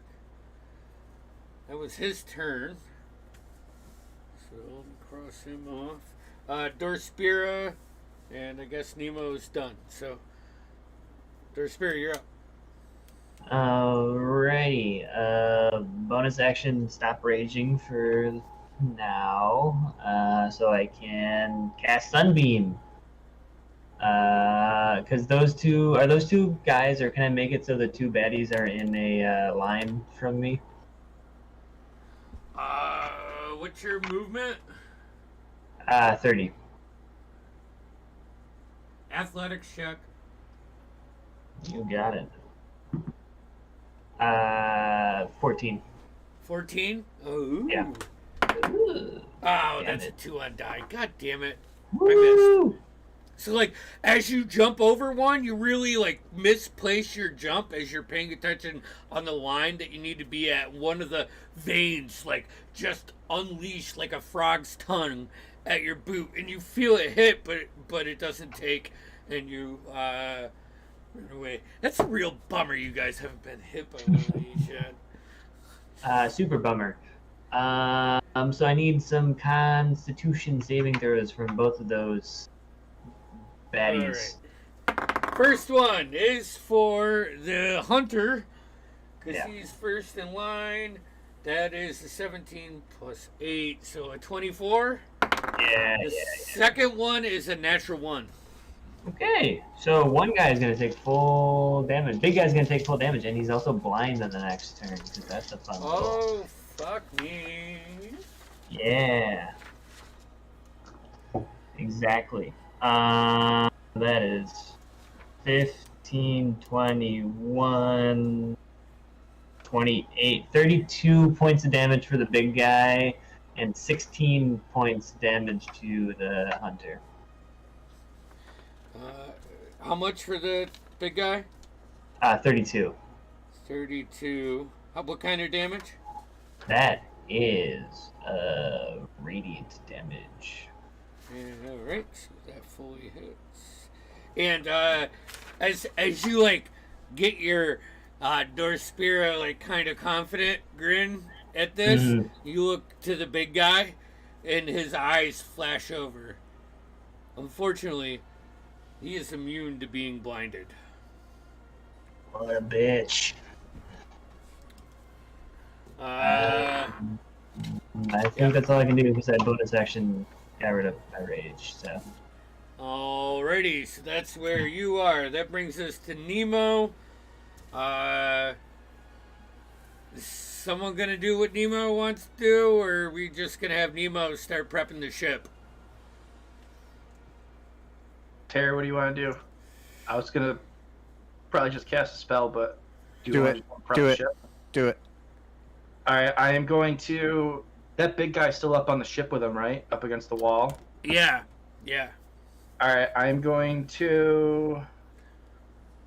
That was his turn. So I'll cross him off. Dorspira, and I guess Nemo's done. So, Dorspira, you're up. Alrighty. Bonus action, stop raging for now. So I can cast Sunbeam. Because those two guys, or can I make it so the two baddies are in a line from me? What's your movement? 30. Athletics check. You got it. 14. 14? Oh. Yeah. Oh, Damn that's it. a 2 on die. God damn it. I Woo! missed. So, like, as you jump over one, you really, like, misplace your jump as you're paying attention on the line that you need to be at. One of the veins, like, just unleashed like a frog's tongue at your boot. And you feel it hit, but it doesn't take. And you, run away. That's a real bummer you guys haven't been hit by one of these yet. Super bummer. So I need some Constitution saving throws from both of those baddies. Alright. First one is for the Hunter, because Yeah. he's first in line. That is a 17 plus 8, so a 24. Yeah, The second one is a natural 1. Okay, so one guy is going to take full damage. Big guy's going to take full damage, and he's also blind on the next turn, because that's a fun goal. Oh, fuck me. Yeah. Exactly. That is 15, 21, 28, 32 points of damage for the big guy, and 16 points damage to the hunter. How much for the big guy? 32. 32. What kind of damage? That is radiant damage. Yeah, all right, so that fully hits. And as you like get your Dorspira like kind of confident grin at this, you look to the big guy, and his eyes flash over. Unfortunately, he is immune to being blinded. What a bitch. I think that's all I can do because that bonus action got rid of my rage, so. Alrighty, so that's where you are. That brings us to Nemo. Is someone gonna do what Nemo wants to do, or are we just gonna have Nemo start prepping the ship? Terry, what do you want to do? I was gonna probably just cast a spell, but Do it. Do it. Do it. All right, I am going to. That big guy's still up on the ship with him, right? Up against the wall. Yeah. All right, I am going to.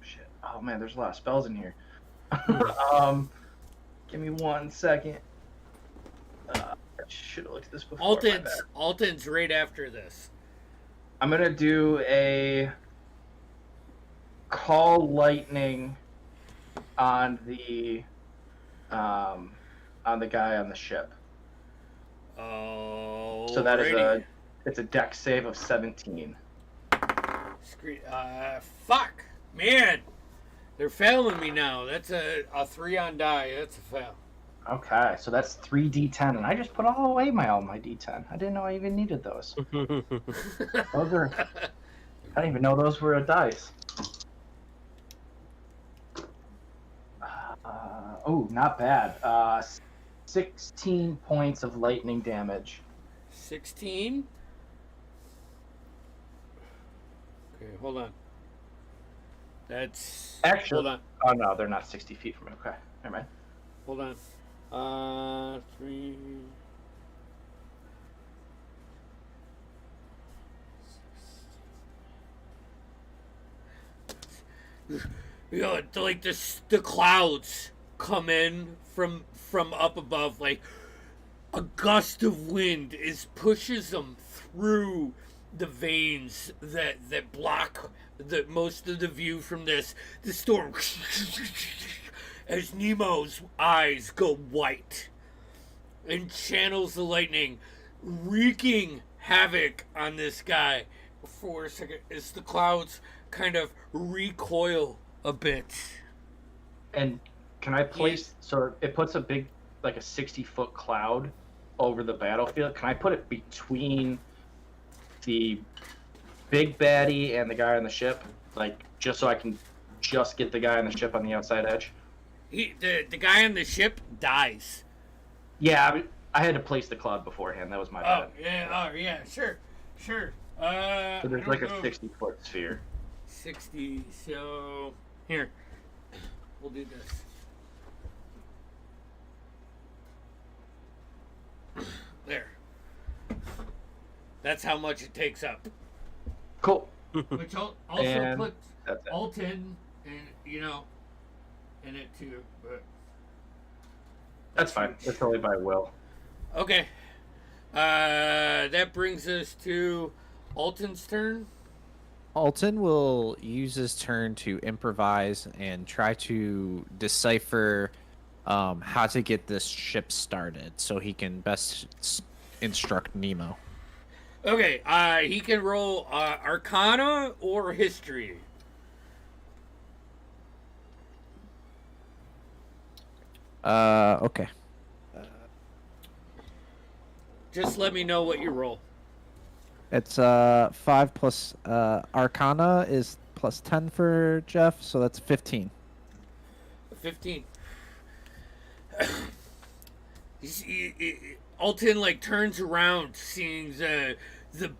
Shit. Oh man, there's a lot of spells in here. Give me 1 second. I should have looked at this before. Alton's right after this. I'm gonna do a call lightning on the guy on the ship. Oh. So that is it's a dex save of 17. Fuck, man, they're failing me now. That's a 3 on die. That's a fail. Okay, so that's 3d10, and I just put all away all my d10. I didn't know I even needed those. Those are. I didn't even know those were a dice. Oh, not bad. 16 points of lightning damage. 16? Okay, hold on. That's... Actually, hold on. Oh no, they're not 60 feet from me. Okay, never mind. Hold on. 3... You know, like the clouds come in from up above, like a gust of wind pushes them through the veins that block most of the view from the storm. As Nemo's eyes go white and channels the lightning, wreaking havoc on this guy for a second as the clouds kind of recoil a bit. And can I place, so it puts a big, like a 60-foot cloud over the battlefield. Can I put it between the big baddie and the guy on the ship? Like, just so I can just get the guy on the ship on the outside edge? The guy on the ship dies. Yeah, I had to place the cloud beforehand. That was my bad. Yeah, sure. So there's like a 60-foot sphere. 60, so... Here. We'll do this. There. That's how much it takes up. Cool. Which also And puts that's it. Alton in it too, but... That's fine. That's only by will. Okay. That brings us to Alton's turn. Alton will use his turn to improvise and try to decipher how to get this ship started so he can best instruct Nemo. Okay, he can roll Arcana or History. Okay. Just let me know what you roll. It's 5 plus Arcana is plus 10 for Jeff, so that's 15. 15. Alton like turns around, seeing the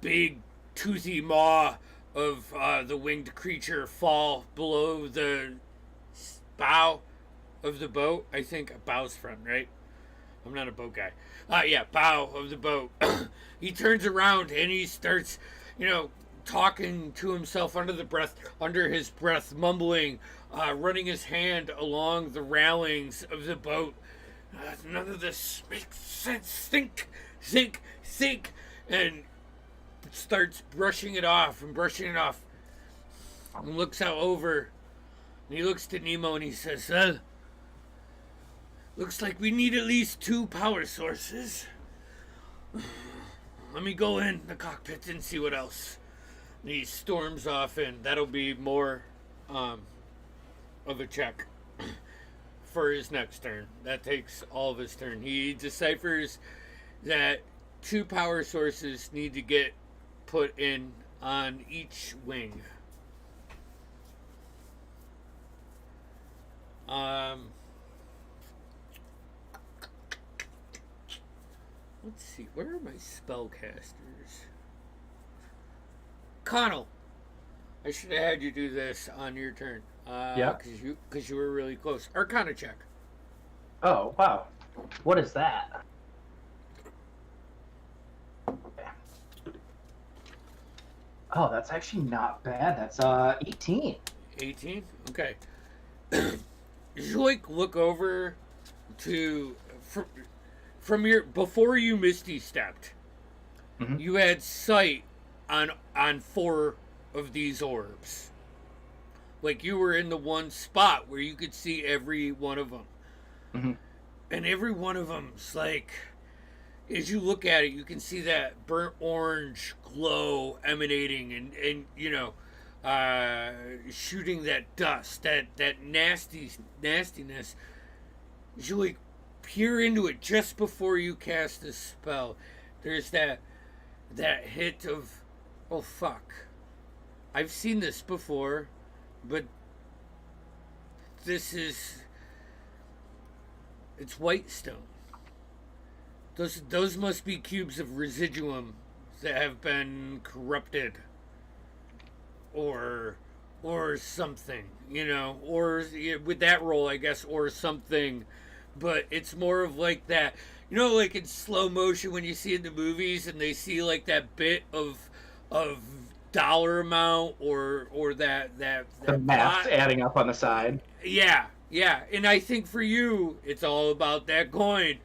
big toothy maw of the winged creature fall below the bow of the boat. I think a bow's front, right? I'm not a boat guy. Yeah, bow of the boat. He turns around and he starts, talking to himself under his breath, mumbling, running his hand along the railings of the boat. None of this makes sense. Think, and starts brushing it off, and looks out over, and he looks to Nemo and he says, looks like we need at least 2 power sources. Let me go in the cockpit and see what else. And he storms off, and that'll be more of a check for his next turn. That takes all of his turn. He deciphers that 2 power sources need to get put in on each wing. Let's see, where are my spellcasters? Connell, I should have had you do this on your turn. Yeah. Because you were really close. Arcana check. Oh, wow. What is that? Oh, that's actually not bad. That's 18. 18? Okay. You like look over to from your before you misty stepped. Mm-hmm. You had sight on 4 of these orbs. Like you were in the one spot where you could see every one of them. Mm-hmm. And every one of them's like, as you look at it, you can see that burnt orange glow emanating and shooting that dust, that nastiness. As you like peer into it just before you cast the spell, there's that hit of, oh fuck, I've seen this before, but it's white stone. Those must be cubes of residuum that have been corrupted, or something, or with that roll, I guess, or something. But it's more of like that, like in slow motion when you see in the movies and they see like that bit of dollar amount or that The math adding up on the side. Yeah. And I think for you, it's all about that coin.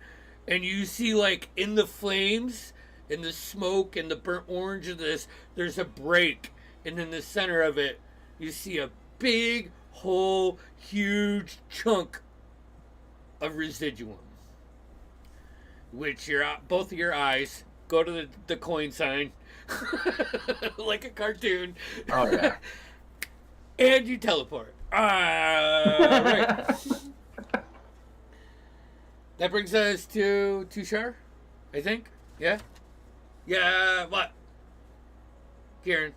And you see, like, in the flames, in the smoke, and the burnt orange of this, there's a break. And in the center of it, you see a big, whole, huge chunk of residuum. Which both of your eyes go to the coin sign, like a cartoon. Oh, yeah. And you teleport. Right. That brings us to Tushar, I think. Yeah? Yeah, what? Kieran.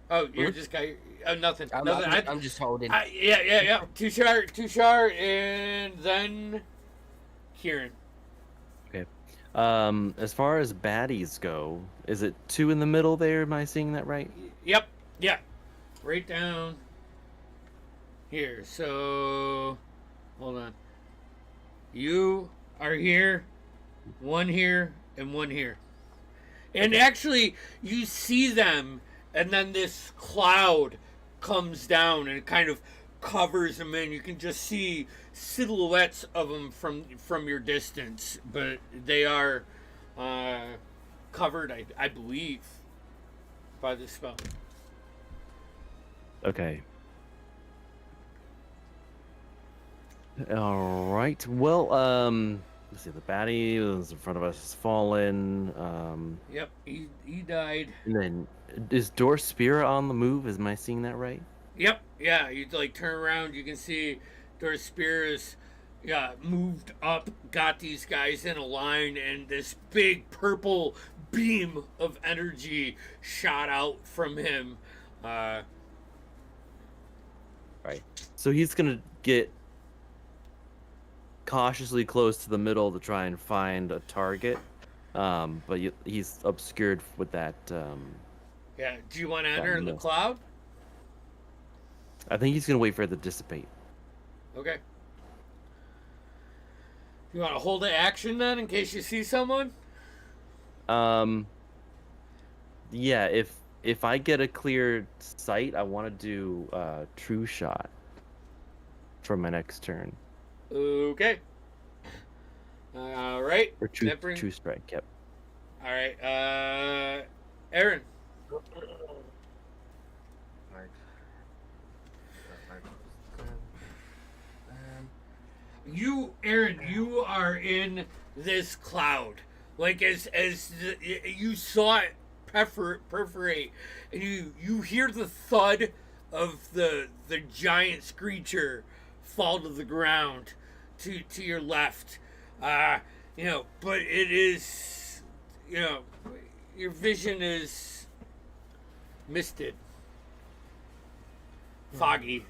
Oh, you're just guy. Oh, nothing. I'm just holding. Yeah. Tushar, and then Kieran. Okay. As far as baddies go, is it 2 in the middle there? Am I seeing that right? Yep. Yeah. Right down here. So, hold on. You are here, 1 here, and 1 here. And actually, you see them, and then this cloud comes down and it kind of covers them in. You can just see silhouettes of them from your distance, but they are covered, I believe, by the spell. Okay. All right. Well, let's see. The baddie was in front of us. Has fallen. Yep, he died. And then, is Dorspira on the move? Am I seeing that right? Yep, yeah. You like turn around, you can see Dorspira's moved up, got these guys in a line, and this big purple beam of energy shot out from him. Right. So he's gonna get cautiously close to the middle to try and find a target. But he's obscured with that. Yeah. Do you want to enter in the no. cloud? I think he's gonna wait for it to dissipate. Okay. You want to hold the action then in case you see someone? Yeah. If I get a clear sight, I want to do true shot for my next turn. Okay. All right. Or true, That brings- true strike. Yep. All right. Aaron. Aaron, you are in this cloud. Like as you saw it perforate, and you hear the thud of the giant screecher fall to the ground to your left. But it is, your vision is misted, foggy.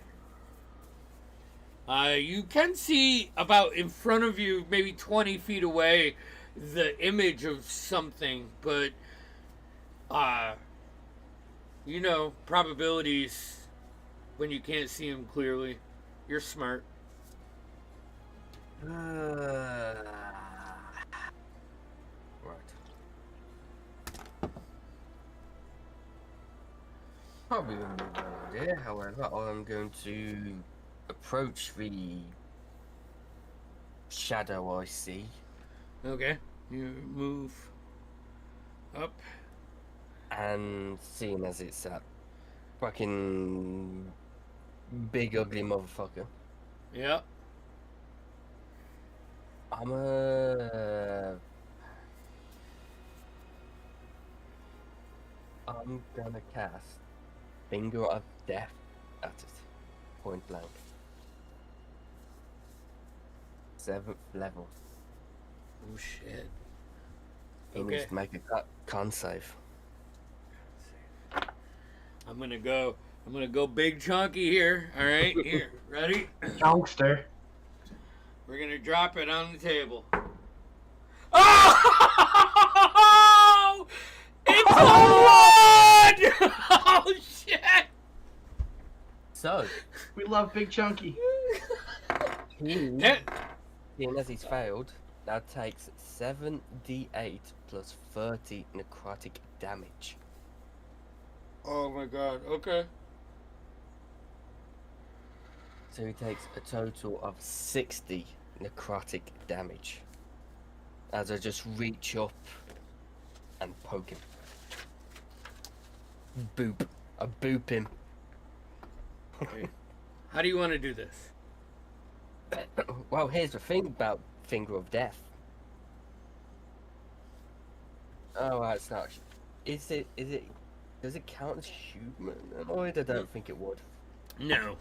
You can see about in front of you, maybe 20 feet away, the image of something, but probabilities when you can't see them clearly. You're smart. Right. Probably going to be a good idea. However, I'm going to approach the shadow I see. Okay, you move up. And seeing as it's that fucking big ugly motherfucker, Yep. I'm gonna cast Finger of Death at it, point blank. 7th level. Oh shit. He needs to make a con save. I'm gonna go big chunky here. All right, here, ready? Youngster. We're gonna drop it on the table. Oh! It's a 1! Oh shit! So, We love Big Chunky. seeing as he's failed, that takes 7d8 plus 30 necrotic damage. Oh my god. Okay. So he takes a total of 60 necrotic damage. As I just reach up and poke him. Boop. I boop him. Okay. How do you want to do this? Well, here's the thing about Finger of Death. Oh, it's not. Is it? Does it count as human? I don't think it would. No.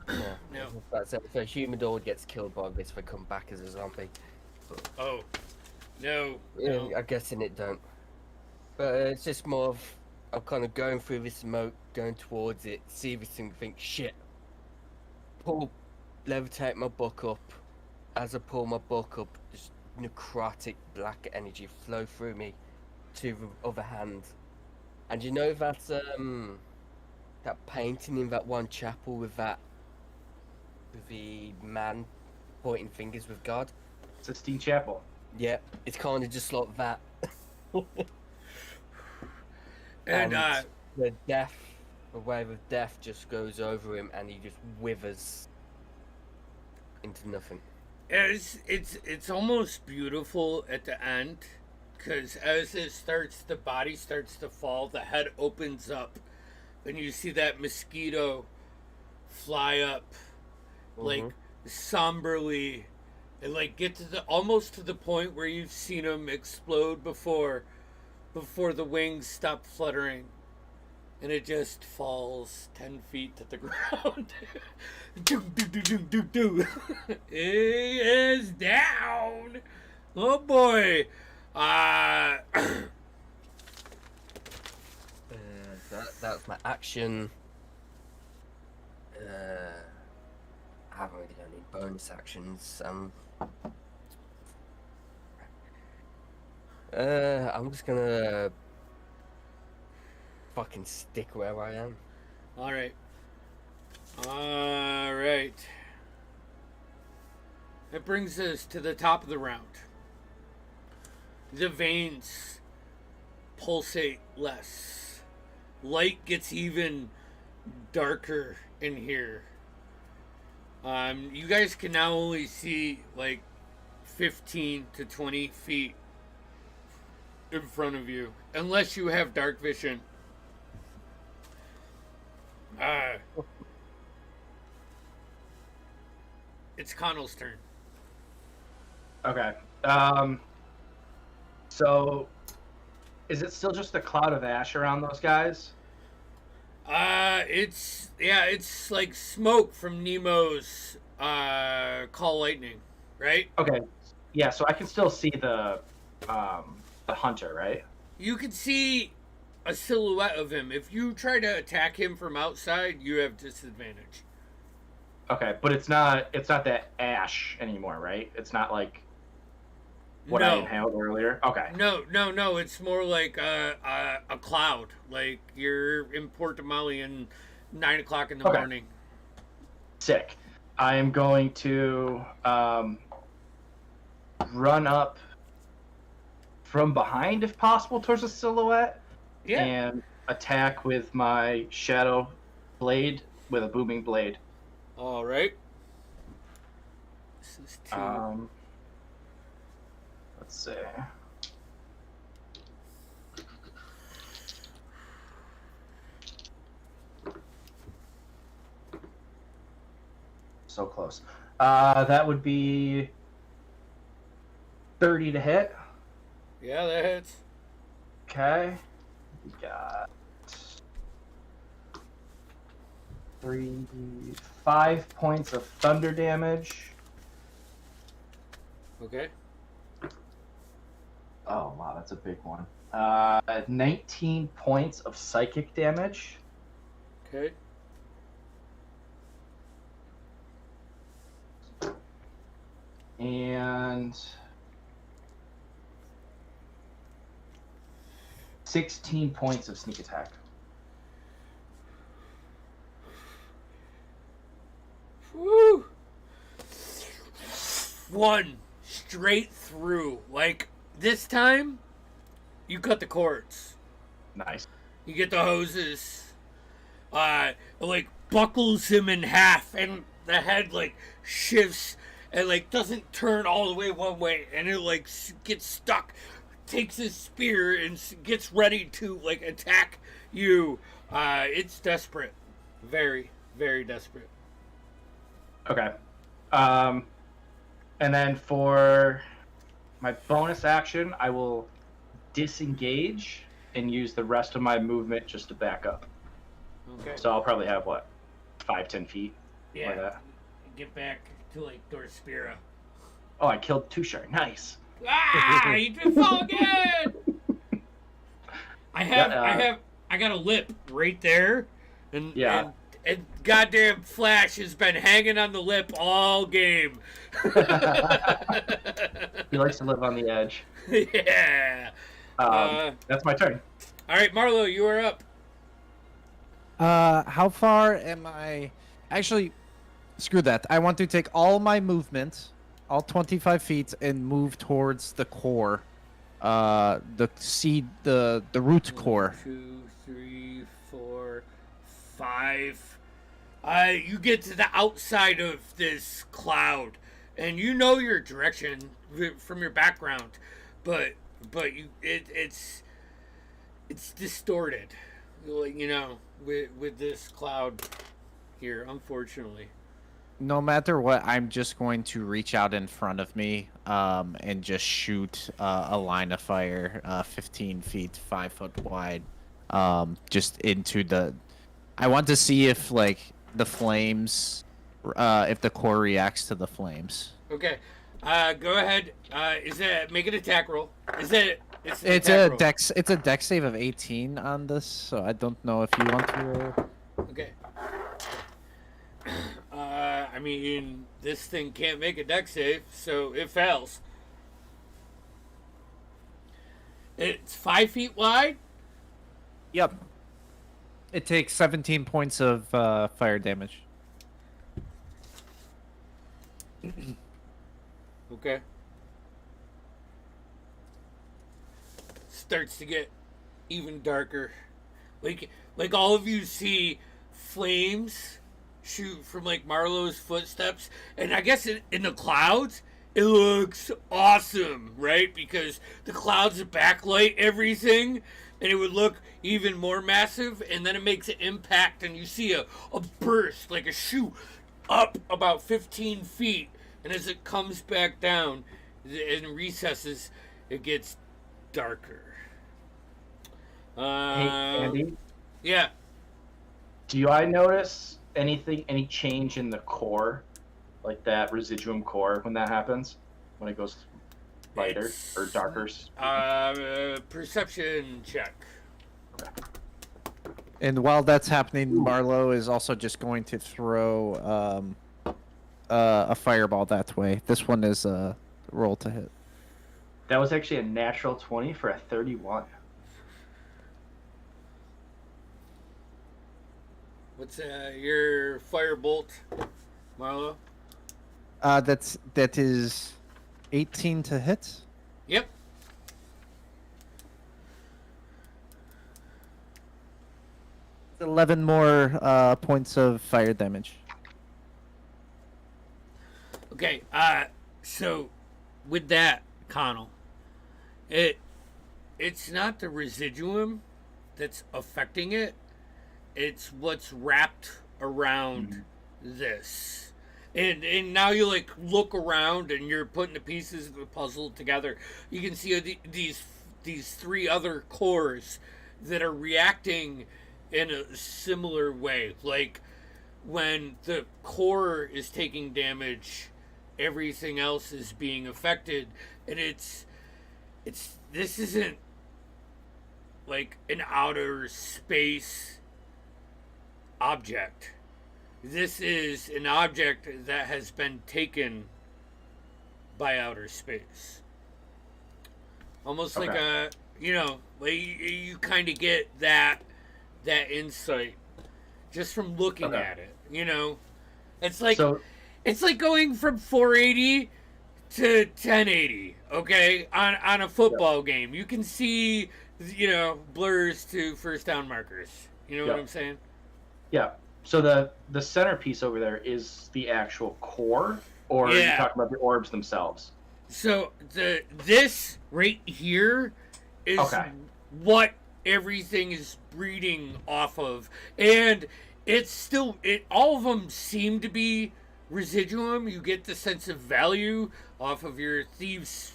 Yeah. No. That's it. If a humanoid gets killed by this, they come back as a zombie. Oh. No. Yeah, No. I'm guessing it don't. But it's just more of I'm kind of going through this smoke, going towards it, see this thing, think shit. Levitate my book up. As I pull my book up, just necrotic black energy flow through me to the other hand. And you know that painting in that one chapel with the man pointing fingers with God? Sistine Chapel. Yeah, it's kind of just like that. And the wave of death just goes over him, and he just withers into nothing. it's almost beautiful at the end, because as the body starts to fall, the head opens up, and you see that mosquito fly up, like somberly, and like get to almost to the point where you've seen him explode before the wings stop fluttering, and it just falls 10 feet to the ground. He is down. Oh boy. That's my action. I haven't really got any bonus actions. I'm just gonna fucking stick where I am. All right. All right. That brings us to the top of the round. The veins pulsate less. Light gets even darker in here. You guys can now only see like 15 to 20 feet in front of you, unless you have dark vision. It's Connell's turn. Okay. So, is it still just a cloud of ash around those guys? It's like smoke from Nemo's Call Lightning, right? Okay. Yeah, so I can still see the hunter, right? You can see a silhouette of him. If you try to attack him from outside, you have disadvantage. Okay, but it's not that ash anymore, right? It's not like what I inhaled earlier. Okay. No. It's more like a cloud. Like you're in Port Damali and 9 o'clock in the morning. Sick. I am going to run up from behind, if possible, towards the silhouette, and attack with my shadow blade with a booming blade. All right. This is 2. Let's see. So close. That would be 30 to hit. Yeah, that hits. Okay. We got 5 points of thunder damage. Okay. Oh, wow, that's a big one. 19 points of psychic damage. Okay. And 16 points of sneak attack. Woo! One straight through. Like this time, you cut the cords. Nice. You get the hoses. Like buckles him in half, and the head like shifts and like doesn't turn all the way one way, and it like gets stuck. Takes his spear and gets ready to like attack you. It's desperate, very, very desperate. Okay. And then for my bonus action, I will disengage and use the rest of my movement just to back up. Okay. So I'll probably have, 5-10 feet? Yeah. Like that. Get back to like Dorspira. Oh, I killed Tushar. Nice. You did fall again. I got a lip right there, and goddamn Flash has been hanging on the lip all game. He likes to live on the edge. Yeah. That's my turn. All right, Marlo, you are up. How far am I? Actually, screw that. I want to take all my movement, all 25 feet, and move towards the core, the root core. 1, 2, 3, 4, 5. You get to the outside of this cloud, and you know your direction from your background, but it's distorted, with this cloud here, unfortunately. No matter what, I'm just going to reach out in front of me, and just shoot a line of fire, 15 feet, 5 foot wide, just into the. I want to see if the flames, if the core reacts to the flames. Okay, go ahead. Make an attack roll. Is it It's It's attack a roll. dex. It's a dex save of 18 on this, so I don't know if you want to roll. Okay. I mean, this thing can't make a dex save, so it fails. It's 5 feet wide. Yep. It takes 17 points of fire damage. Okay. Starts to get even darker. Like all of you see flames shoot from like Marlowe's footsteps, and I guess in the clouds it looks awesome, right? Because the clouds backlight everything, and it would look even more massive, and then it makes an impact, and you see a burst, like a shoot up about 15 feet, and as it comes back down and recesses, it gets darker. Hey, Andy, Yeah. do I notice any change in the core, like that residuum core when that happens, when it goes lighter or darker? Perception check. And while that's happening, Marlowe is also just going to throw a fireball that way. This one is a roll to hit. That was actually a natural 20 for a 31. What's your firebolt, Marlo? That is 18 to hit. Yep. It's 11 more points of fire damage. Okay. So with that, Connell, it's not the residuum that's affecting it. It's what's wrapped around this. And now you like look around and you're putting the pieces of the puzzle together. You can see these three other cores that are reacting in a similar way. Like when the core is taking damage, everything else is being affected, and it's this isn't like an outer space object. This is an object that has been taken by outer space. Almost like a, like you kind of get that insight just from looking at it. It's like it's like going from 480 to 1080. Okay, on a football game, you can see blurs to first down markers. You know what I'm saying? Yeah. So the centerpiece over there is the actual core, or are you talking about the orbs themselves? So this right here is what everything is breeding off of, and it's still all of them seem to be residuum. You get the sense of value off of your thieves'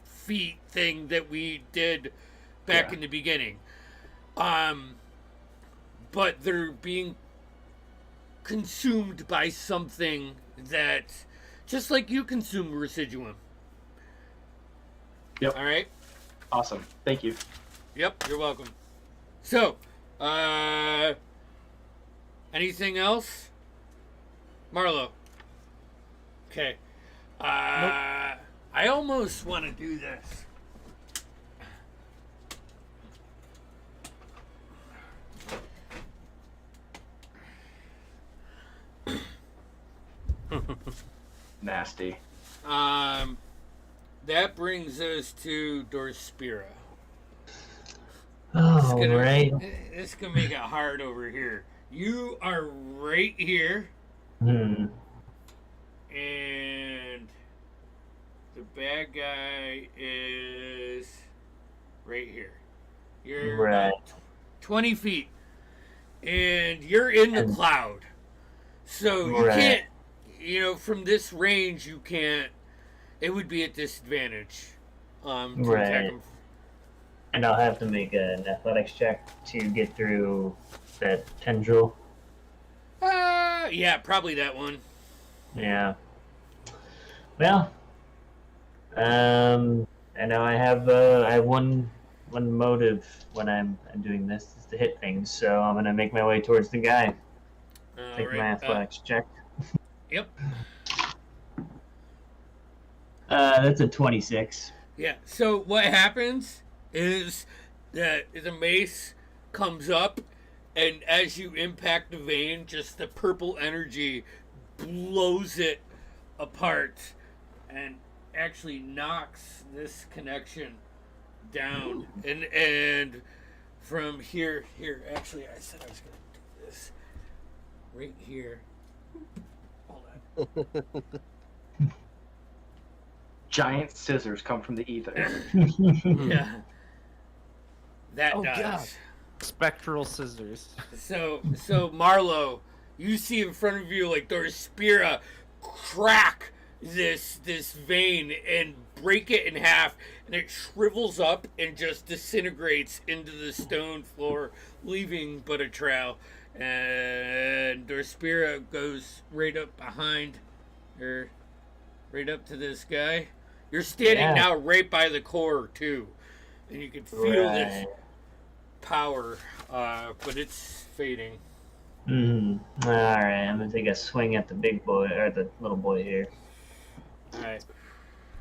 feet thing that we did back in the beginning. But they're being consumed by something that, just like you consume residuum. Yep. All right. Awesome. Thank you. Yep. You're welcome. So, anything else, Marlo? Okay. I almost want to do this. Nasty. That brings us to Dorspira. Oh, right. This can make it hard over here. You are right here. Hmm. And the bad guy is right here. You're Right. 20 feet. And you're in the cloud. So you can't, from this range, you can't, it would be a disadvantage to attack him. And I'll have to make an athletics check to get through that tendril. Yeah, probably that one. Yeah. Well, I know I have one motive when I'm doing this is to hit things, so I'm gonna make my way towards the guy. Take my athletics check. Yep. That's a 26. Yeah. So what happens is that the mace comes up, and as you impact the vein, just the purple energy blows it apart, and actually knocks this connection down. And from here, actually, I said I was gonna do this right here. Hold on. Giant scissors come from the ether. Yeah. That Oh, does. God. Spectral scissors. So Marlo, you see in front of you like Dorspira crack this vein and break it in half, and it shrivels up and just disintegrates into the stone floor, leaving but a trail. And Dorspira goes right up behind, or right up to this guy. You're standing now right by the core too, and you can feel this power, but it's fading. All right, I'm gonna take a swing at the big boy or the little boy here. All right,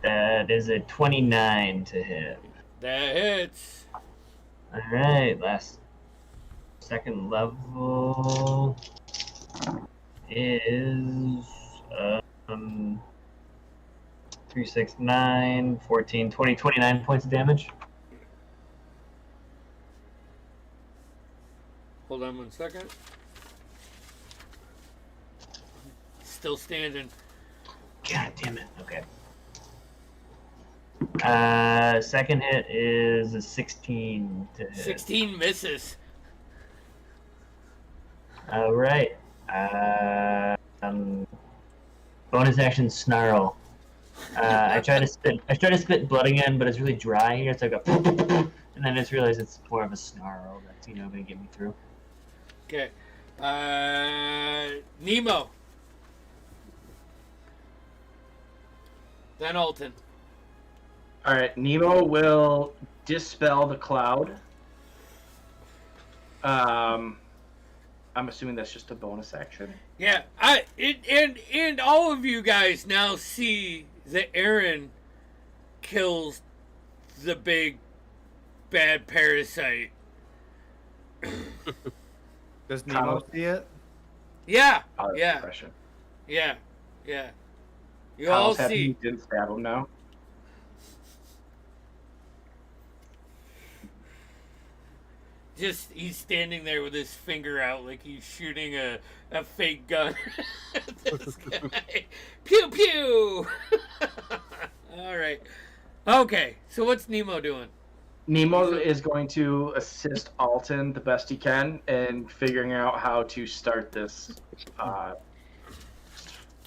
That is a 29 to hit. that hits. All right, last second level is 3, 6, 9, 14, 20, 29 points of damage. Hold on 1 second. Still standing. God damn it. Okay. Second hit is a 16 to hit. 16 misses. All right. Bonus action snarl. I try to spit blood again, but it's really dry here. It's like a, and then I just realize it's more of a snarl that's gonna get me through. Okay. Nemo. Then Alton. All right, Nemo will dispel the cloud. I'm assuming that's just a bonus action. Yeah, and all of you guys now see that Aaron kills the big bad parasite. Does Nemo see it? Yeah, Oh, yeah, impression. yeah. You all Kyle's happy see. he didn't stab him now. Just he's standing there with his finger out like he's shooting a fake gun at this guy. Pew pew. All right. Okay. So what's Nemo doing? Nemo is going to assist Alton the best he can in figuring out how to start this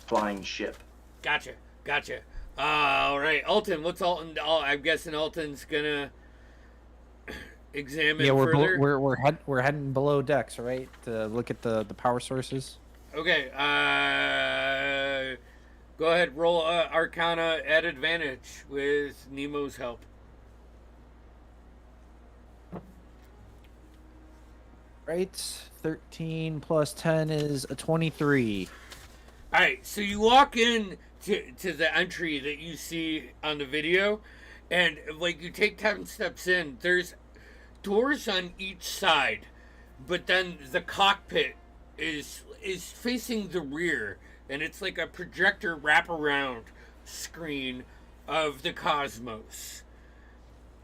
flying ship. Gotcha. All right, Alton. What's Alton? I'm guessing Alton's gonna examine further. We're heading below decks, right? To look at the power sources. Okay. Go ahead. Roll Arcana at advantage with Nemo's help. Right. 13 plus 10 is a 23. All right. So you walk in to the entry that you see on the video, and like you take 10 steps in. There's doors on each side, but then the cockpit is facing the rear, and it's like a projector wraparound screen of the cosmos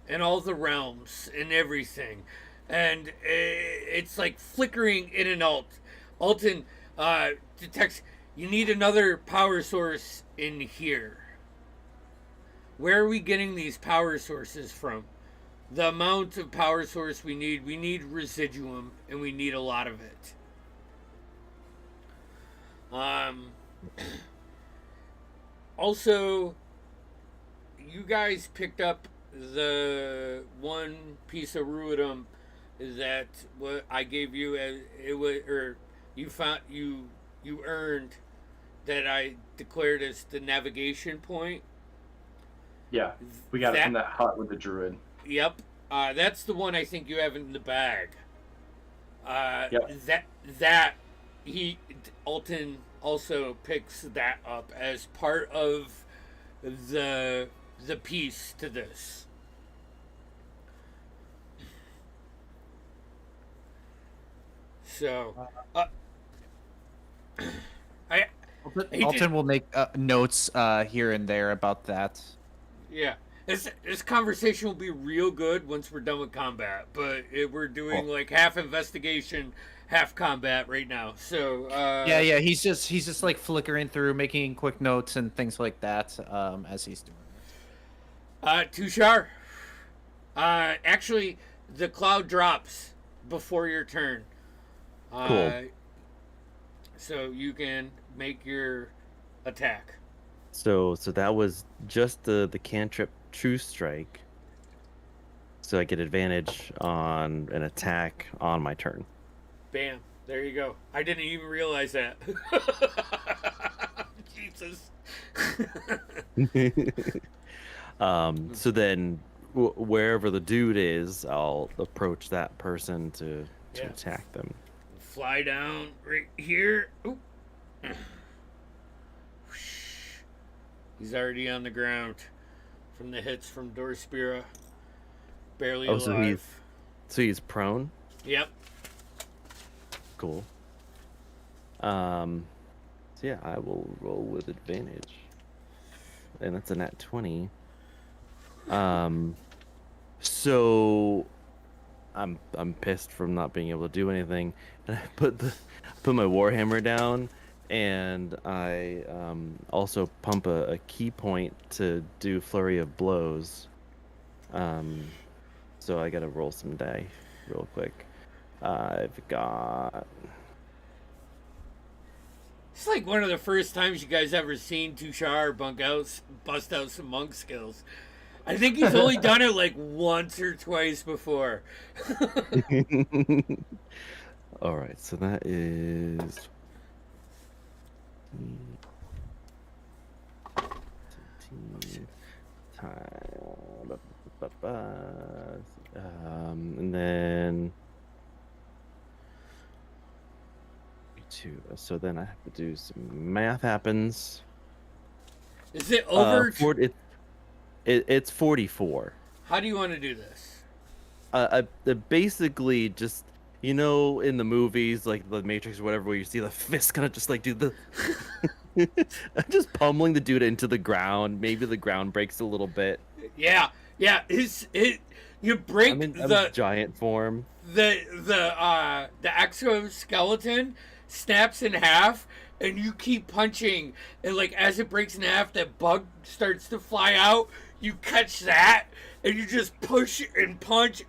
and all the realms and everything, and it's like flickering in and out. Alton detects you need another power source in here. Where are we getting these power sources from? The amount of power source we need residuum, and we need a lot of it. Also, you guys picked up the one piece of ruidum that what I gave you as it was, or you found you earned, that I declared as the navigation point. Yeah, we got it from that hut with the druid. Yep. That's the one I think you have in the bag. Yep. Alton also picks that up as part of the piece to this. So, Alton will make notes here and there about that. Yeah. This conversation will be real good once we're done with combat, but we're doing like half investigation, half combat right now. So yeah, he's just like flickering through, making quick notes and things like that as he's doing it. Tushar, actually, the cloud drops before your turn. Cool. So you can make your attack. So that was just the cantrip True Strike. So I get advantage on an attack on my turn. Bam. There you go. I didn't even realize that. Jesus. So then wherever the dude is, I'll approach that person to attack them. Fly down right here. Oop. He's already on the ground from the hits from Dorspira. Barely alive. So he's prone? Yep. Cool. So yeah, I will roll with advantage. And that's a nat 20. So I'm pissed from not being able to do anything. And I put my warhammer down, and I also pump a key point to do flurry of blows. So I gotta roll some die real quick. I've got. It's like one of the first times you guys ever seen Tushar bust out some monk skills. I think he's only done it like once or twice before. All right, so that is 17 and then 2. So then I have to do some math. Happens. Is it over? It's 44. How do you want to do this? I basically just, you know, in the movies like the Matrix or whatever, where you see the fist kind of just like do the just pummeling the dude into the ground. Maybe the ground breaks a little bit. Yeah. You break I'm in the giant form. The exoskeleton snaps in half, and you keep punching, and like as it breaks in half, that bug starts to fly out. You catch that, and you just push and punch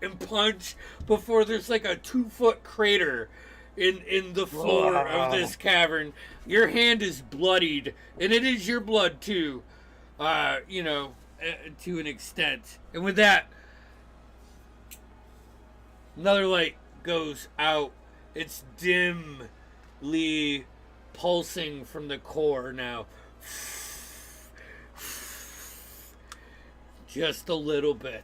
before there's like a 2-foot crater in the floor of this cavern. Your hand is bloodied, and it is your blood too, to an extent. And with that, another light goes out. It's dimly pulsing from the core now. Just a little bit.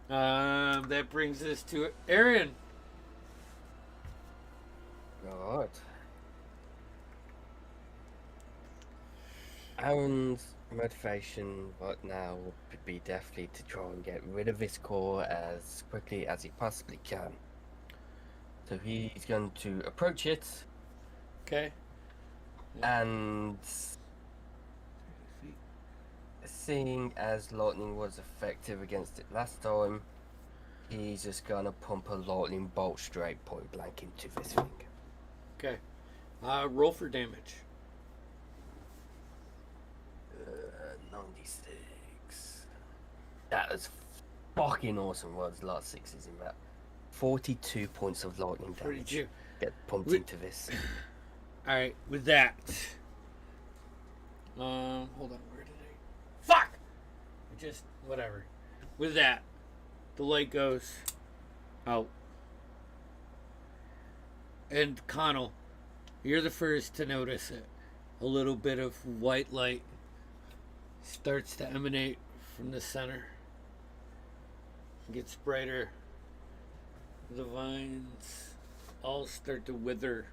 That brings us to Aaron. Alright. Aaron's motivation right now would be definitely to try and get rid of this core as quickly as he possibly can. So he's going to approach it. Okay. And seeing as lightning was effective against it last time, he's just gonna pump a lightning bolt straight point blank into this thing. Okay. Roll for damage. 96. That is fucking awesome. Well, there's a lot of sixes in that. 42 points of lightning damage 42. get pumped into this. Alright, with that. Hold on, where did I... Fuck! Whatever. With that, the light goes out. And Connell, you're the first to notice it. A little bit of white light starts to emanate from the center. It gets brighter. The vines all start to wither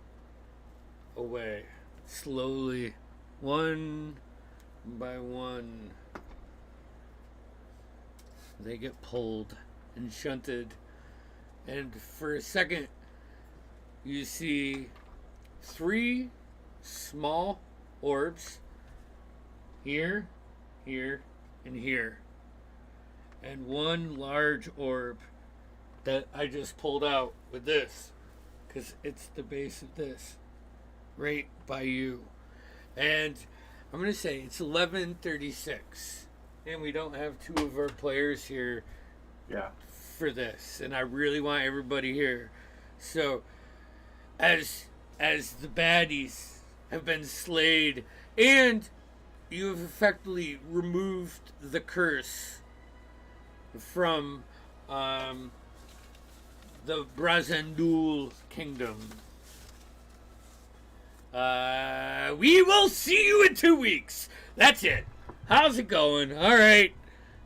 away slowly, one by one. They get pulled and shunted, and for a second you see 3 small orbs here, here, and here, and 1 large orb that I just pulled out with this, because it's the base of this, right by you. And I'm going to say it's 11:36, and we don't have 2 of our players here for this, and I really want everybody here. So as the baddies have been slayed, and you have effectively removed the curse from the Brazendul kingdom, we will see you in 2 weeks. That's it. How's it going? All right.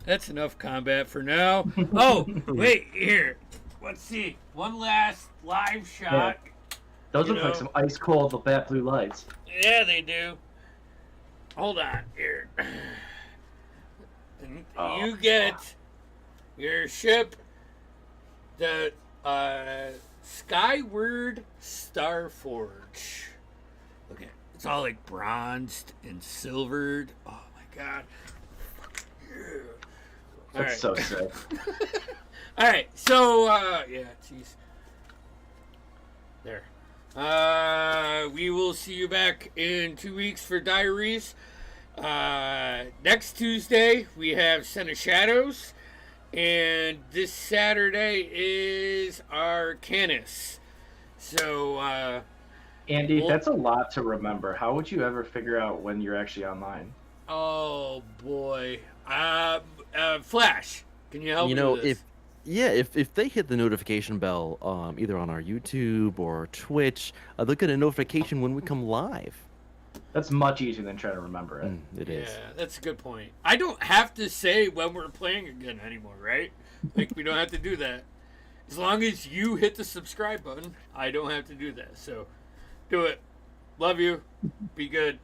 That's enough combat for now. Oh, wait, here. Let's see. One last live shot. Yeah. Those look like some ice cold Labatt blue lights. Yeah, they do. Hold on, here. You get your ship, the Skyward Starforge. Look at it. It's all like bronzed and silvered. Oh my god. Yeah. That's so sick. Alright, so yeah, jeez. There. We will see you back in 2 weeks for Diaries. Next Tuesday we have Sen of Shadows, and this Saturday is Arcanus. So Andy, that's a lot to remember. How would you ever figure out when you're actually online? oh boy. Flash, can you help You me know, with this? if they hit the notification bell, either on our YouTube or Twitch, they'll get a notification when we come live. That's much easier than trying to remember it. It is. Yeah, that's a good point. I don't have to say when we're playing again anymore, right? Like, we don't have to do that. As long as you hit the subscribe button, I don't have to do that. So, do it. Love you. Be good.